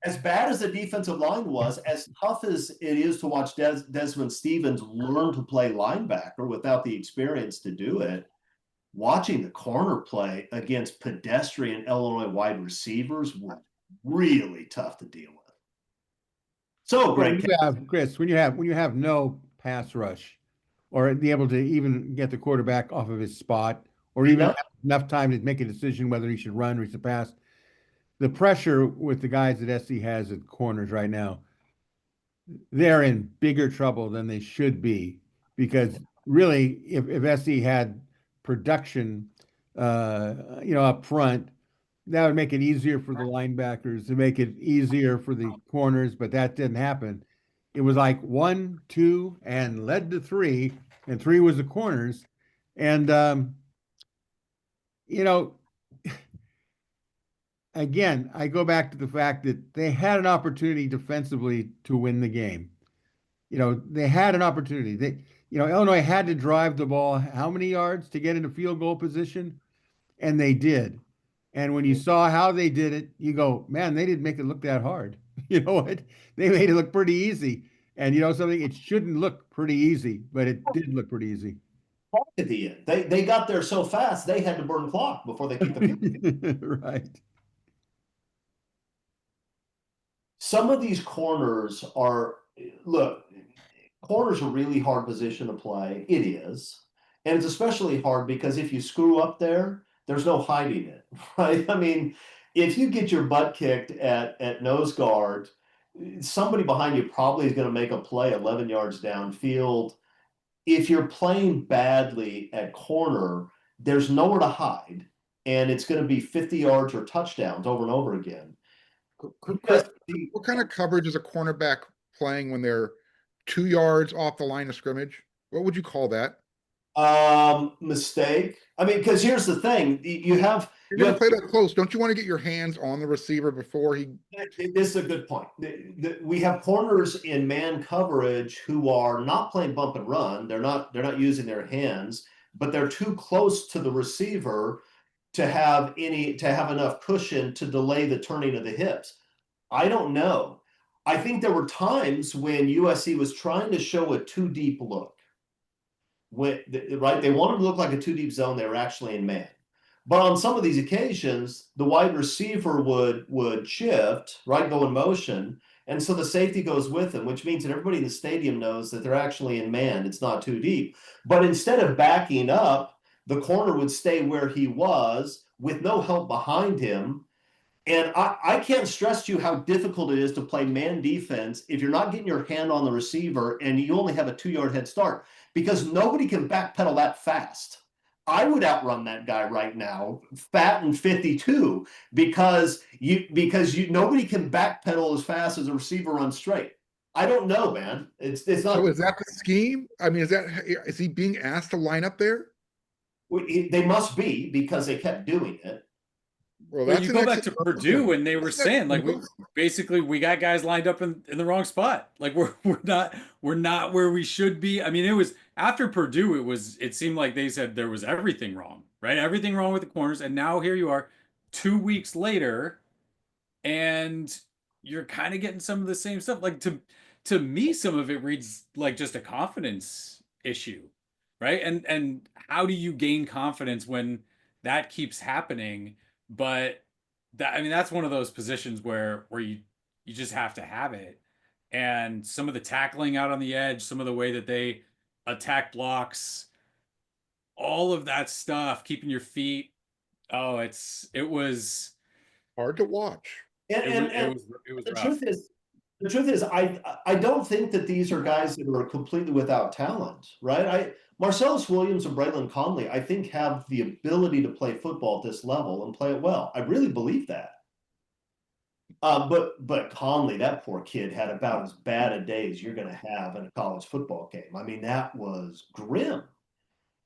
As bad as the defensive line was, as tough as it is to watch Desmond Stevens learn to play linebacker without the experience to do it, watching the corner play against pedestrian Illinois wide receivers was really tough to deal with. So, Greg, Chris, when you have no pass rush, or be able to even get the quarterback off of his spot, or even have enough time to make a decision whether he should run or he should pass. The pressure with the guys that SC has at corners right now, they're in bigger trouble than they should be, because really, if SC had production, up front, that would make it easier for the linebackers, to make it easier for the corners, but that didn't happen. It was like 1, 2, and led to 3, and 3 was the corners. And, again, I go back to the fact that they had an opportunity defensively to win the game. They had an opportunity. Illinois had to drive the ball how many yards to get into field goal position? And they did. And when you saw how they did it, you go, man, they didn't make it look that hard. You know what? They made it look pretty easy. And something, it shouldn't look pretty easy, but it did look pretty easy. At the end, they got there so fast they had to burn clock before they kicked the field. Right. Some of these corners are, look, corners are really hard position to play. It is. And it's especially hard because if you screw up there, there's no hiding it, right? I mean, if you get your butt kicked at nose guard, somebody behind you probably is going to make a play 11 yards downfield. If you're playing badly at corner, there's nowhere to hide, and it's going to be 50 yards or touchdowns over and over again. Chris, what kind of coverage is a cornerback playing when they're 2 yards off the line of scrimmage? What would you call that? Mistake. I mean, because here's the thing: you're going to play that close. Don't you want to get your hands on the receiver before he? This is a good point. We have corners in man coverage who are not playing bump and run. They're not using their hands, but they're too close to the receiver to have enough cushion to delay the turning of the hips. I don't know. I think there were times when USC was trying to show a too deep look. Right, they wanted to look like a too deep zone. They were actually in man. But on some of these occasions, the wide receiver would shift, right, go in motion, and so the safety goes with them, which means that everybody in the stadium knows that they're actually in man. It's not too deep. But instead of backing up, the corner would stay where he was with no help behind him. And I can't stress to you how difficult it is to play man defense if you're not getting your hand on the receiver and you only have a 2-yard head start, because nobody can backpedal that fast. I would outrun that guy right now, fat and 52, because nobody can backpedal as fast as a receiver runs straight. I don't know, man. It's not. So is that the scheme? I mean, is he being asked to line up there? They must be, because they kept doing it. Well, you go back to Purdue and they were saying, like, we got guys lined up in the wrong spot. Like we're not where we should be. I mean, it was after Purdue, it seemed like they said there was everything wrong, right? Everything wrong with the corners. And now here you are 2 weeks later, and you're kind of getting some of the same stuff. Like to me, some of it reads like just a confidence issue, right? And how do you gain confidence when that keeps happening? But that's one of those positions where you just have to have it. And some of the tackling out on the edge, some of the way that they attack blocks, all of that stuff, keeping your feet. Oh, it was hard to watch. It was the rough. The truth is, I don't think that these are guys that are completely without talent, right? Marcellus Williams and Braylon Conley, I think, have the ability to play football at this level and play it well. I really believe that. But Conley, that poor kid, had about as bad a day as you're going to have in a college football game. I mean, that was grim.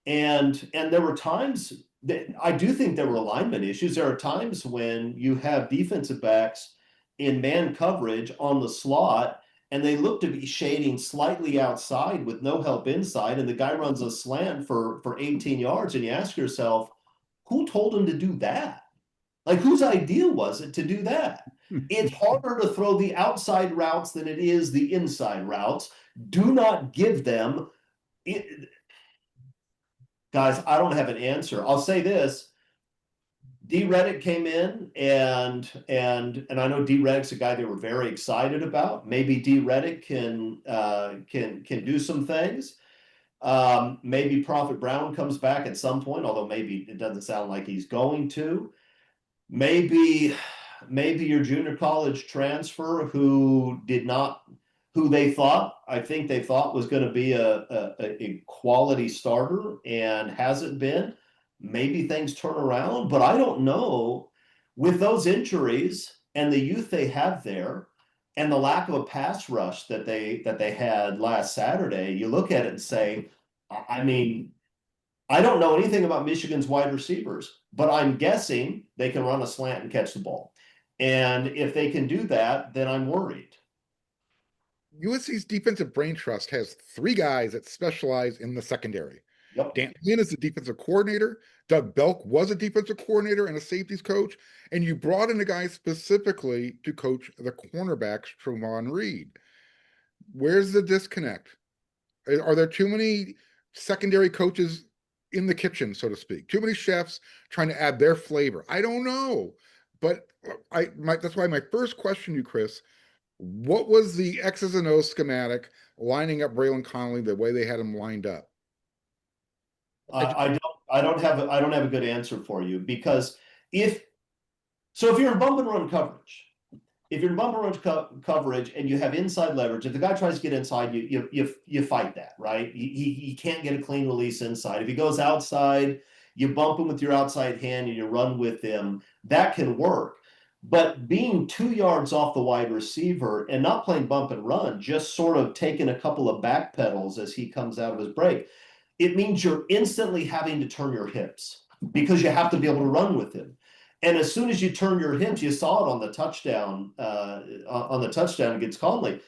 And there were times that I do think there were alignment issues. There are times when you have defensive backs in man coverage on the slot, and they look to be shading slightly outside with no help inside, and the guy runs a slant for 18 yards, and you ask yourself, who told him to do that? Like, whose idea was it to do that? It's harder to throw the outside routes than it is the inside routes. Do not give them guys, I don't have an answer. I'll say this. D. Reddick came in, and I know D. Reddick's a guy they were very excited about. Maybe D. Reddick can do some things. Maybe Prophet Brown comes back at some point, although maybe it doesn't sound like he's going to. Maybe your junior college transfer who they thought was going to be a quality starter and hasn't been. maybe things turn around, but I don't know. With those injuries and the youth they have there, and the lack of a pass rush that they had last Saturday, you look at it and say, I mean, I don't know anything about Michigan's wide receivers, but I'm guessing they can run a slant and catch the ball. And if they can do that, then I'm worried. USC's defensive brain trust has 3 guys that specialize in the secondary. Yep. Dan Quinn is the defensive coordinator. Doug Belk was a defensive coordinator and a safeties coach. And you brought in a guy specifically to coach the cornerbacks, Trevon Reed. Where's the disconnect? Are there too many secondary coaches in the kitchen, so to speak? Too many chefs trying to add their flavor? I don't know. But that's why my first question to you, Chris, what was the X's and O's schematic lining up Braylon Connolly the way they had him lined up? I don't have a good answer for you, because if you're in bump and run coverage, and you have inside leverage, if the guy tries to get inside, you fight that, right? He can't get a clean release inside. If he goes outside, you bump him with your outside hand and you run with him. That can work. But being 2 yards off the wide receiver and not playing bump and run, just sort of taking a couple of back pedals as he comes out of his break, it means you're instantly having to turn your hips because you have to be able to run with him. And as soon as you turn your hips, you saw it on the touchdown against Conley.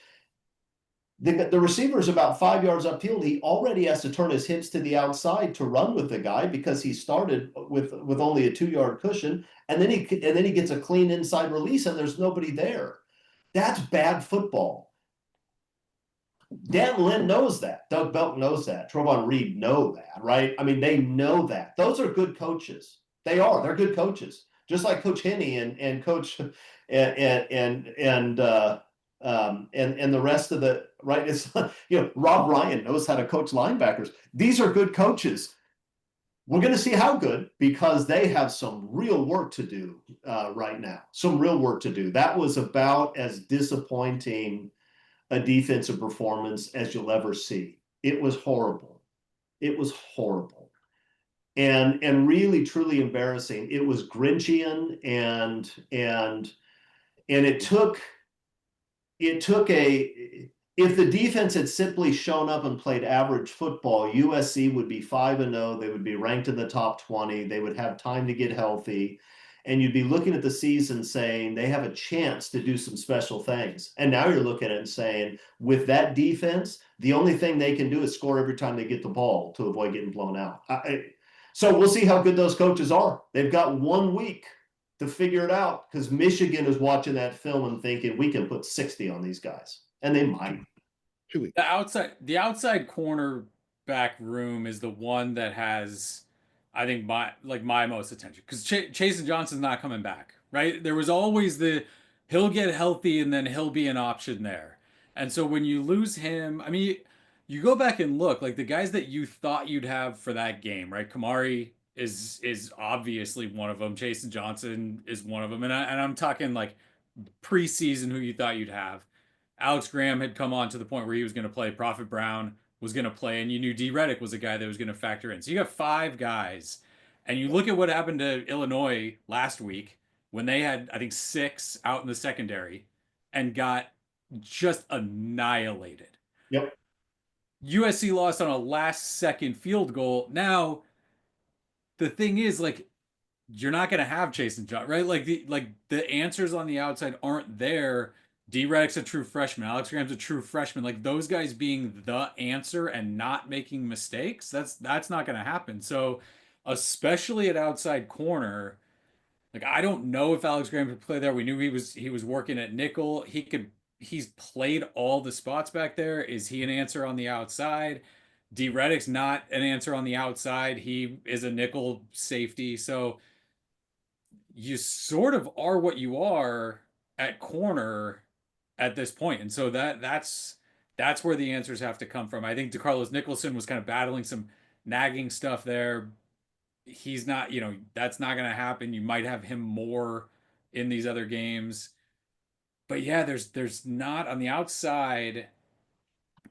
The receiver is about 5 yards upfield. He already has to turn his hips to the outside to run with the guy because he started with only a 2-yard cushion, and then he gets a clean inside release and there's nobody there. That's bad football. Dan Lynn knows that. Doug Belk knows that. Trevon Reed know that, right? I mean, they know that. Those are good coaches. They are. They're good coaches. Just like Coach Henney and Coach and the rest of the right. It's Rob Ryan knows how to coach linebackers. These are good coaches. We're going to see how good, because they have some real work to do right now. Some real work to do. That was about as disappointing a defensive performance as you'll ever see. It was horrible. It was horrible. And really truly embarrassing. It was Grinchian and it took if the defense had simply shown up and played average football, USC would be 5-0. They would be ranked in the top 20. They would have time to get healthy. And you'd be looking at the season saying they have a chance to do some special things. And now you're looking at it and saying, with that defense, the only thing they can do is score every time they get the ball to avoid getting blown out. So we'll see how good those coaches are. They've got 1 week to figure it out, because Michigan is watching that film and thinking we can put 60 on these guys. And they might. 2 weeks. The outside cornerback room is the one that has, I think, my most attention, because Chasen Johnson's not coming back, right? There was always he'll get healthy and then he'll be an option there. And so when you lose him, I mean, you go back and look, like the guys that you thought you'd have for that game, right? Kamari is obviously one of them. Chasen Johnson is one of them. And I'm talking like preseason who you thought you'd have. Alex Graham had come on to the point where he was going to play. Prophet Brown was going to play, and you knew D. Reddick was a guy that was going to factor in. So you got 5 guys, and you look at what happened to Illinois last week when they had, I think, 6 out in the secondary and got just annihilated. Yep. USC lost on a last-second field goal. Now, the thing is, like, you're not going to have Chasen Johnson, right? Like the answers on the outside aren't there. D. Reddick's a true freshman. Alex Graham's a true freshman. Like those guys being the answer and not making mistakes, that's not going to happen. So, especially at outside corner, like I don't know if Alex Graham could play there. We knew he was working at nickel. He's played all the spots back there. Is he an answer on the outside? D. Reddick's not an answer on the outside. He is a nickel safety. So you sort of are what you are at corner at this point. And so that's where the answers have to come from. I think DeCarlos Nicholson was kind of battling some nagging stuff there. He's not, that's not going to happen. You might have him more in these other games. But yeah, there's not on the outside.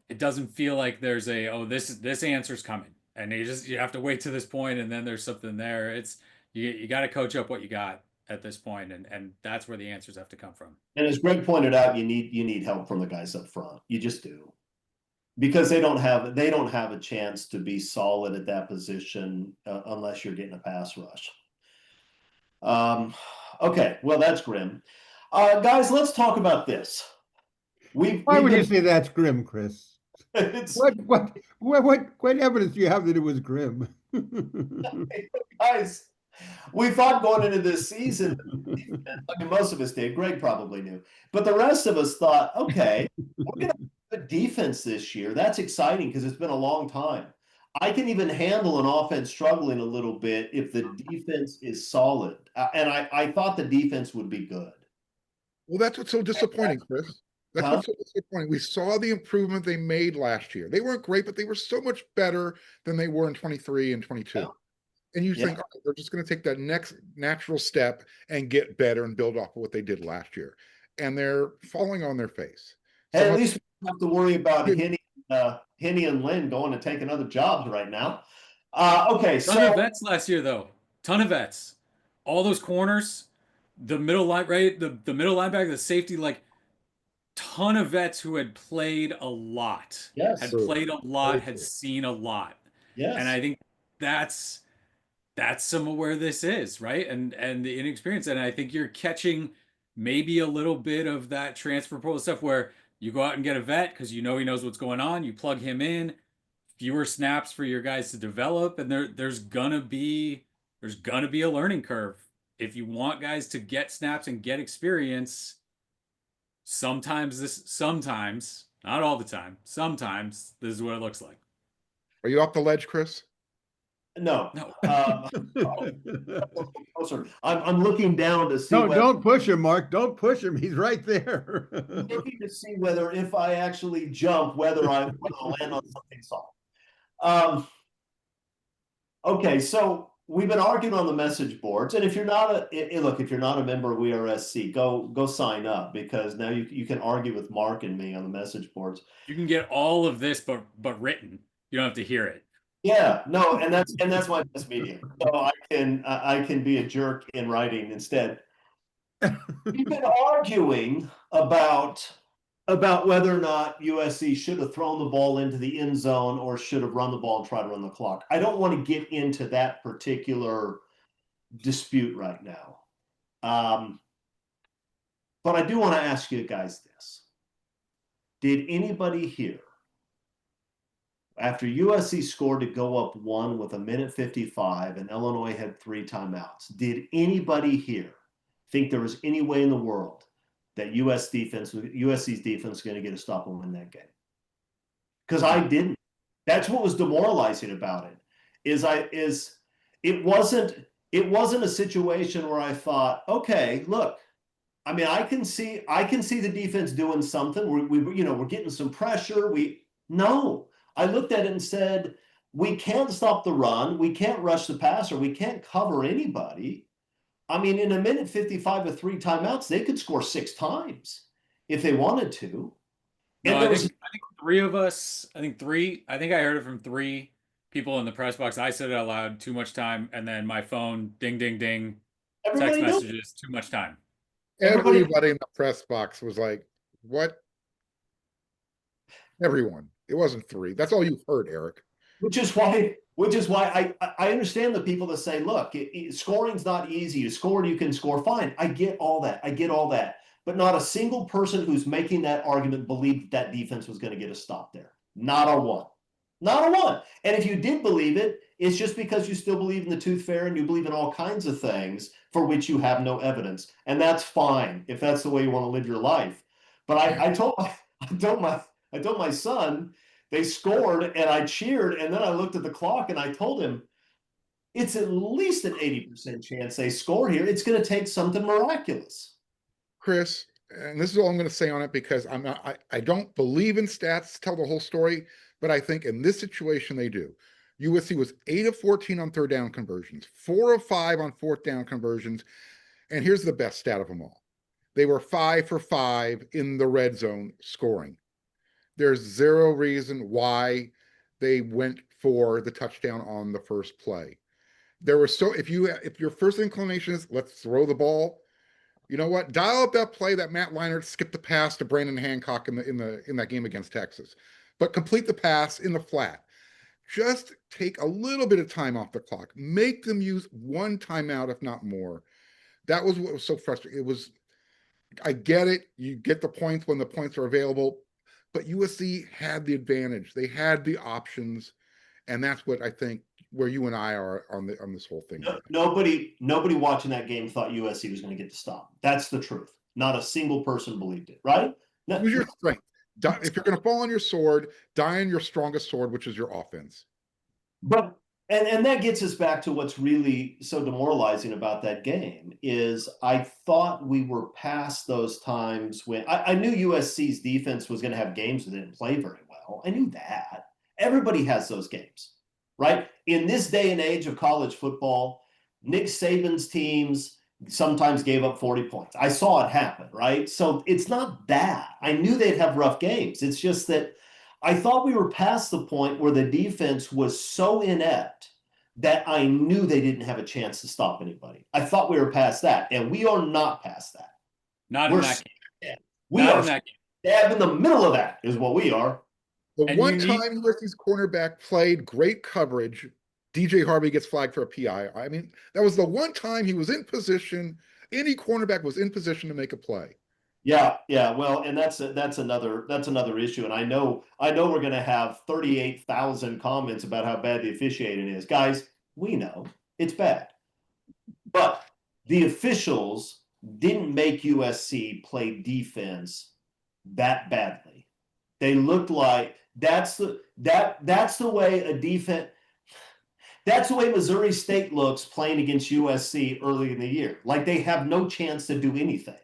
It doesn't feel like there's this answer's coming. and you have to wait to this point, and then there's something there. It's you got to coach up what you got at this point, and that's where the answers have to come from. And as Greg pointed out, you need help from the guys up front. You just do, because they don't have a chance to be solid at that position unless you're getting a pass rush. Okay, well, that's grim. Guys, let's talk about this. Why would you say that's grim, Chris? It's, What evidence do you have that it was grim? guys, we thought going into this season, I mean, most of us did. Greg probably knew, but the rest of us thought, okay, we're going to have a defense this year. That's exciting because it's been a long time. I can even handle an offense struggling a little bit if the defense is solid. And I thought the defense would be good. Well, that's what's so disappointing, Chris. That's what's so disappointing. We saw the improvement they made last year. They weren't great, but they were so much better than they were in 23 and 22. Yeah. And you think, oh, they're just going to take that next natural step and get better and build off of what they did last year. And they're falling on their face. So at least we don't have to worry about Henny and Lynn going to take another jobs right now. Okay, ton of vets last year, though. Ton of vets. All those corners, the middle line, right? The middle linebacker, the safety, like ton of vets who had played a lot. Yes. Had played a lot, had seen a lot. Yes. And I think that's some of where this is, right? And the inexperience. And I think you're catching maybe a little bit of that transfer portal stuff where you go out and get a vet because you know he knows what's going on. You plug him in, fewer snaps for your guys to develop, and there's gonna be a learning curve. If you want guys to get snaps and get experience, sometimes, not all the time, sometimes this is what it looks like. Are you off the ledge, Chris? No. I'm looking down to see. Don't push him, Mark. Don't push him. He's right there. I'm looking to see whether if I actually jump, whether I land on something soft. Okay, so we've been arguing on the message boards, and if you're not if you're not a member of WeAreSC, go sign up, because now you can argue with Mark and me on the message boards. You can get all of this, but written. You don't have to hear it. Yeah, no, and that's my best medium. So I can be a jerk in writing instead. We've been arguing about whether or not USC should have thrown the ball into the end zone or should have run the ball and try to run the clock. I don't want to get into that particular dispute right now. But I do want to ask you guys this. Did anybody here, after USC scored to go up 1 with 1:55 and Illinois had 3 timeouts, did anybody here think there was any way in the world that USC's defense was going to get a stop and win that game? Because I didn't. That's what was demoralizing about it. It wasn't a situation where I thought, okay, look, I mean, I can see the defense doing something. We're getting some pressure. No. I looked at it and said, we can't stop the run. We can't rush the passer. We can't cover anybody. I mean, in 1:55 with 3 timeouts, they could score 6 times if they wanted to. No, I think 3 of us, I think I heard it from 3 people in the press box. I said it out loud, too much time. And then my phone, ding, ding, ding, text messages, too much time. Everybody in the press box was like, what? Everyone. It wasn't 3. That's all you've heard, Eric. Which is why I understand the people that say, look, scoring's not easy. You score, you can score. Fine. I get all that. But not a single person who's making that argument believed that defense was going to get a stop there. Not a one. And if you did believe it, it's just because you still believe in the tooth fairy and you believe in all kinds of things for which you have no evidence. And that's fine if that's the way you want to live your life. But I told my son, they scored and I cheered, and then I looked at the clock and I told him, it's at least an 80% chance they score here. It's going to take something miraculous. Chris, and this is all I'm going to say on it, because I don't believe in stats to tell the whole story, but I think in this situation they do. USC was 8 of 14 on 3rd down conversions, 4 of 5 on 4th down conversions, and here's the best stat of them all. They were 5 for 5 in the red zone scoring. There's zero reason why they went for the touchdown on the first play. There was if your first inclination is let's throw the ball, you know what? Dial up that play that Matt Leinart skipped the pass to Brandon Hancock in that game against Texas, but complete the pass in the flat. Just take a little bit of time off the clock. Make them use one timeout, if not more. That was what was so frustrating. It was, I get it. You get the points when the points are available, but USC had the advantage. They had the options, and that's what I think where you and I are on this whole thing. Nobody watching that game thought USC was going to get the stop. That's the truth. Not a single person believed it, right? It was your strength. If you're going to fall on your sword, die on your strongest sword, which is your offense. But and that gets us back to what's really so demoralizing about that game is I thought we were past those times when I knew USC's defense was going to have games that didn't play very well. I knew that. Everybody has those games, right? In this day and age of college football, Nick Saban's teams sometimes gave up 40 points. I saw it happen, right? So it's not that. I knew they'd have rough games. It's just that I thought we were past the point where the defense was so inept that I knew they didn't have a chance to stop anybody. I thought we were past that, and we are not past that. Not in that game. We Not are in that game. dab in the middle of that is what we are. The And one time USC's cornerback played great coverage, DJ Harvey gets flagged for a PI. I mean, that was the one time he was in position. Any cornerback was in position to make a play. Yeah. Well, and that's another issue. And I know we're going to have 38,000 comments about how bad the officiating is. Guys, we know it's bad, but the officials didn't make USC play defense that badly. They looked like that's the way a defense. That's the way Missouri State looks playing against USC early in the year. Like they have no chance to do anything.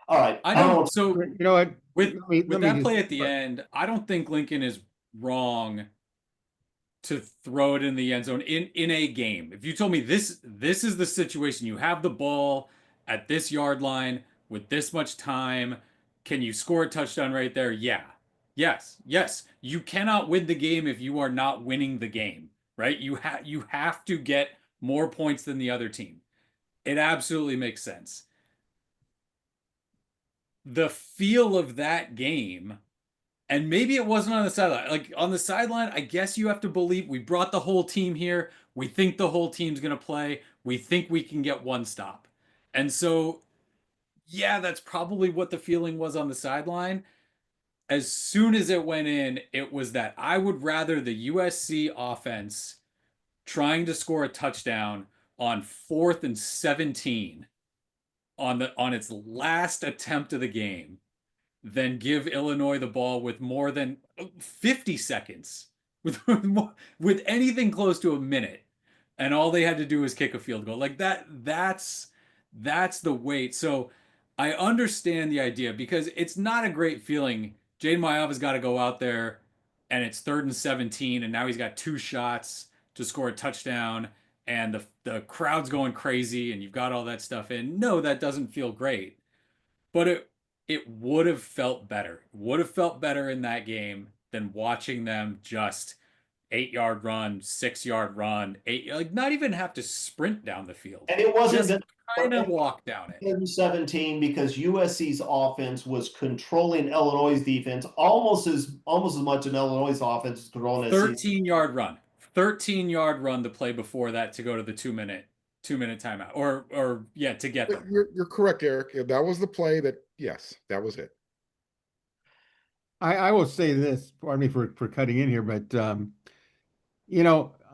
All right. I don't. So You know what? with Let me that just- play at the end, I don't think Lincoln is wrong to throw it in the end zone in a game. If you told me this is the situation, you have the ball at this yard line with this much time, can you score a touchdown right there? Yeah. Yes. You cannot win the game if you are not winning the game, right? You have to get more points than the other team. It absolutely makes sense. The feel of that game, and maybe it wasn't on the sideline. Like on the sideline, I guess you have to believe we brought the whole team here. We think the whole team's going to play. We think we can get one stop. And so, yeah, that's probably what the feeling was on the sideline. As soon as it went in, it was that I would rather the USC offense trying to score a touchdown on 4th and 17 on its last attempt of the game than give Illinois the ball with more than 50 seconds, with anything close to a minute, and all they had to do was kick a field goal. Like that's the weight. So I understand the idea because it's not a great feeling. Jayden Maiava's got to go out there and it's 3rd and 17, and now he's got 2 shots to score a touchdown, and the crowd's going crazy, and you've got all that stuff in. No, that doesn't feel great, but it would have felt better. Would have felt better in that game than watching them just 8-yard run, 6-yard run, like not even have to sprint down the field. And it wasn't just kind of walk down it. 17 because USC's offense was controlling Illinois' defense almost as much as Illinois' offense was controlling 13-yard run. 13-yard run the play before that to go to the 2-minute timeout or to get them. You're correct, Eric. That was the play yes, that was it. I will say this, pardon me for cutting in here, but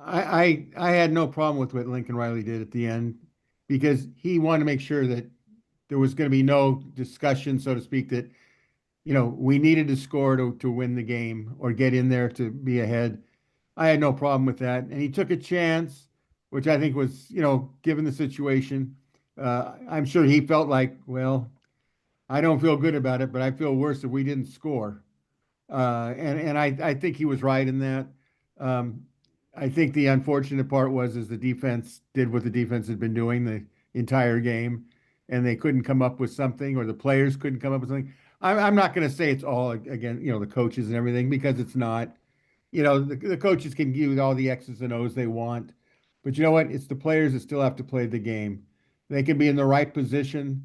I had no problem with what Lincoln Riley did at the end because he wanted to make sure that there was going to be no discussion, so to speak, that we needed to score to win the game or get in there to be ahead. I had no problem with that, and he took a chance, which I think was, given the situation, I'm sure he felt like, well, I don't feel good about it, but I feel worse if we didn't score. And I think he was right in that. I think the unfortunate part was the defense did what the defense had been doing the entire game, and they couldn't come up with something, or the players couldn't come up with something. I'm not going to say it's all again, the coaches and everything, because it's not. the coaches can give you all the X's and O's they want, but you know what? It's the players that still have to play the game. They can be in the right position,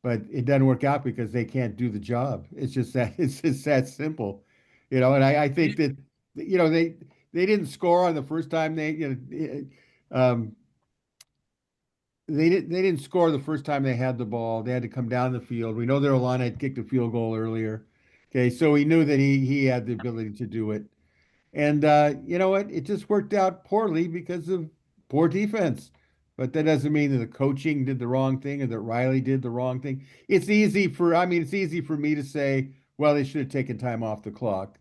but it doesn't work out because they can't do the job. It's just that simple, And I think that they didn't score on the first time they didn't score the first time they had the ball. They had to come down the field. We know their line had kicked a field goal earlier. Okay, so we knew that he had the ability to do it. And you know what? It just worked out poorly because of poor defense. But that doesn't mean that the coaching did the wrong thing or that Riley did the wrong thing. It's easy for me to say, well, they should have taken time off the clock.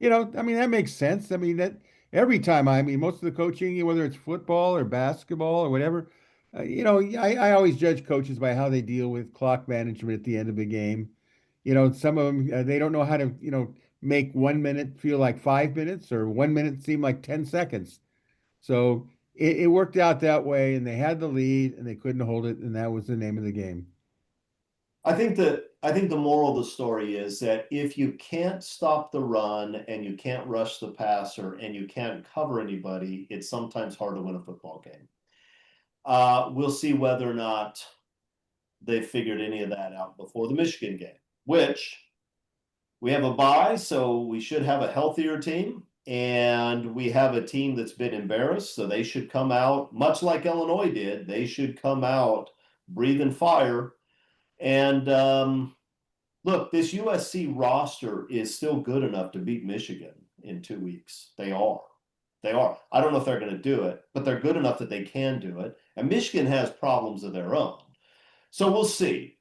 That makes sense. That every time, most of the coaching, whether it's football or basketball or whatever, I always judge coaches by how they deal with clock management at the end of the game. Some of them, they don't know how to, make 1 minute feel like 5 minutes or 1 minute seem like 10 seconds. So it worked out that way, and they had the lead and they couldn't hold it, and that was the name of the game. I think the moral of the story is that if you can't stop the run and you can't rush the passer and you can't cover anybody, it's sometimes hard to win a football game. We'll see whether or not they figured any of that out before the Michigan game, which we have a bye, so we should have a healthier team, and we have a team that's been embarrassed, so they should come out, much like Illinois did, they should come out breathing fire. And look, this USC roster is still good enough to beat Michigan in 2 weeks. They are. I don't know if they're going to do it, but they're good enough that they can do it. And Michigan has problems of their own. So we'll see.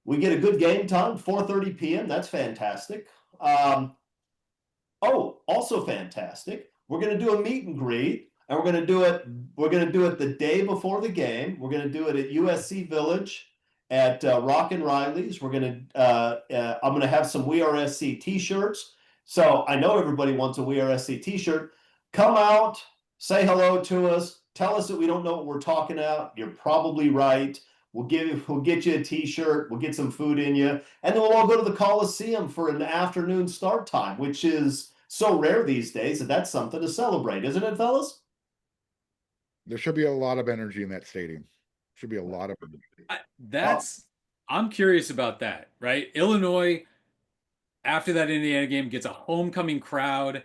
We get a good game time, 4:30 p.m. That's fantastic. Also fantastic. We're going to do a meet and greet, and we're going to do it the day before the game. We're going to do it at USC Village at Rock and Riley's. I'm going to have some WeAreSC t-shirts. So I know everybody wants a WeAreSC t-shirt. Come out, say hello to us, tell us that we don't know what we're talking about. You're probably right. We'll get you a t-shirt, we'll get some food in you, and then we'll all go to the Coliseum for an afternoon start time, which is so rare these days that that's something to celebrate, isn't it, fellas? There should be a lot of energy in that stadium. Should be a lot of energy. I'm curious about that, right? Illinois, after that Indiana game, gets a homecoming crowd.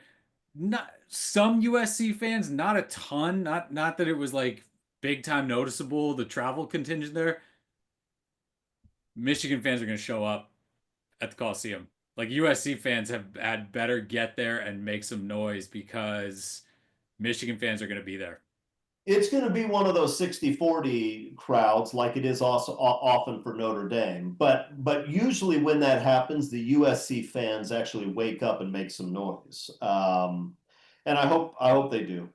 Not some USC fans, not a ton. Not that it was like big time noticeable, the travel contingent there. Michigan fans are going to show up at the Coliseum. Like USC fans had better get there and make some noise because Michigan fans are going to be there. It's going to be one of those 60-40 crowds like it is also often for Notre Dame. But usually when that happens, the USC fans actually wake up and make some noise. And I hope they do.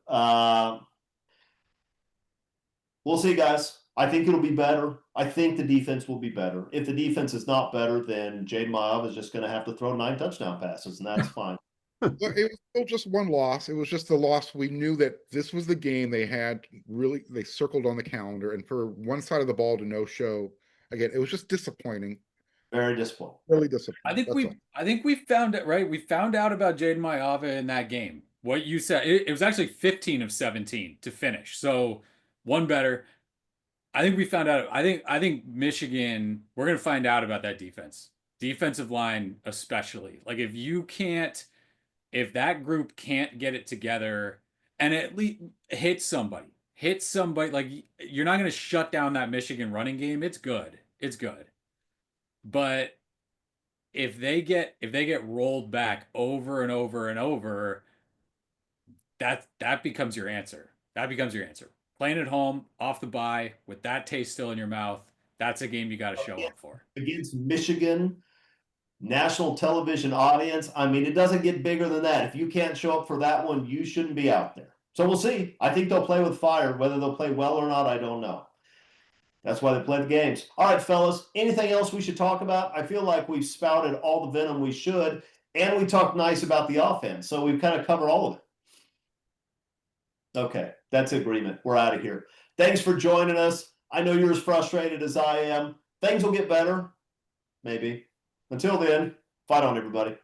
We'll see, guys. I think it'll be better. I think the defense will be better. If the defense is not better, then Jayden Maiava is just going to have to throw 9 touchdown passes, and that's fine. It was still just one loss. It was just the loss. We knew that this was the game they circled on the calendar, and for one side of the ball to no show, again, it was just disappointing. Very disappointing. Really disappointing. I think we found it, right? We found out about Jayden Maiava in that game. What you said, it was actually 15 of 17 to finish. So one better. I think we found out. I think Michigan, we're going to find out about that defensive line, especially. Like if that group can't get it together and at least hit somebody, like you're not going to shut down that Michigan running game. It's good. But if they get rolled back over and over and over, that becomes your answer. Playing at home, off the bye, with that taste still in your mouth, that's a game you got to show up for. Against Michigan, national television audience. I mean, it doesn't get bigger than that. If you can't show up for that one, you shouldn't be out there. So we'll see. I think they'll play with fire. Whether they'll play well or not, I don't know. That's why they play the games. All right, fellas, anything else we should talk about? I feel like we've spouted all the venom we should, and we talked nice about the offense. So we've kind of covered all of it. Okay, that's agreement. We're out of here. Thanks for joining us. I know you're as frustrated as I am. Things will get better. Maybe. Until then, fight on, everybody.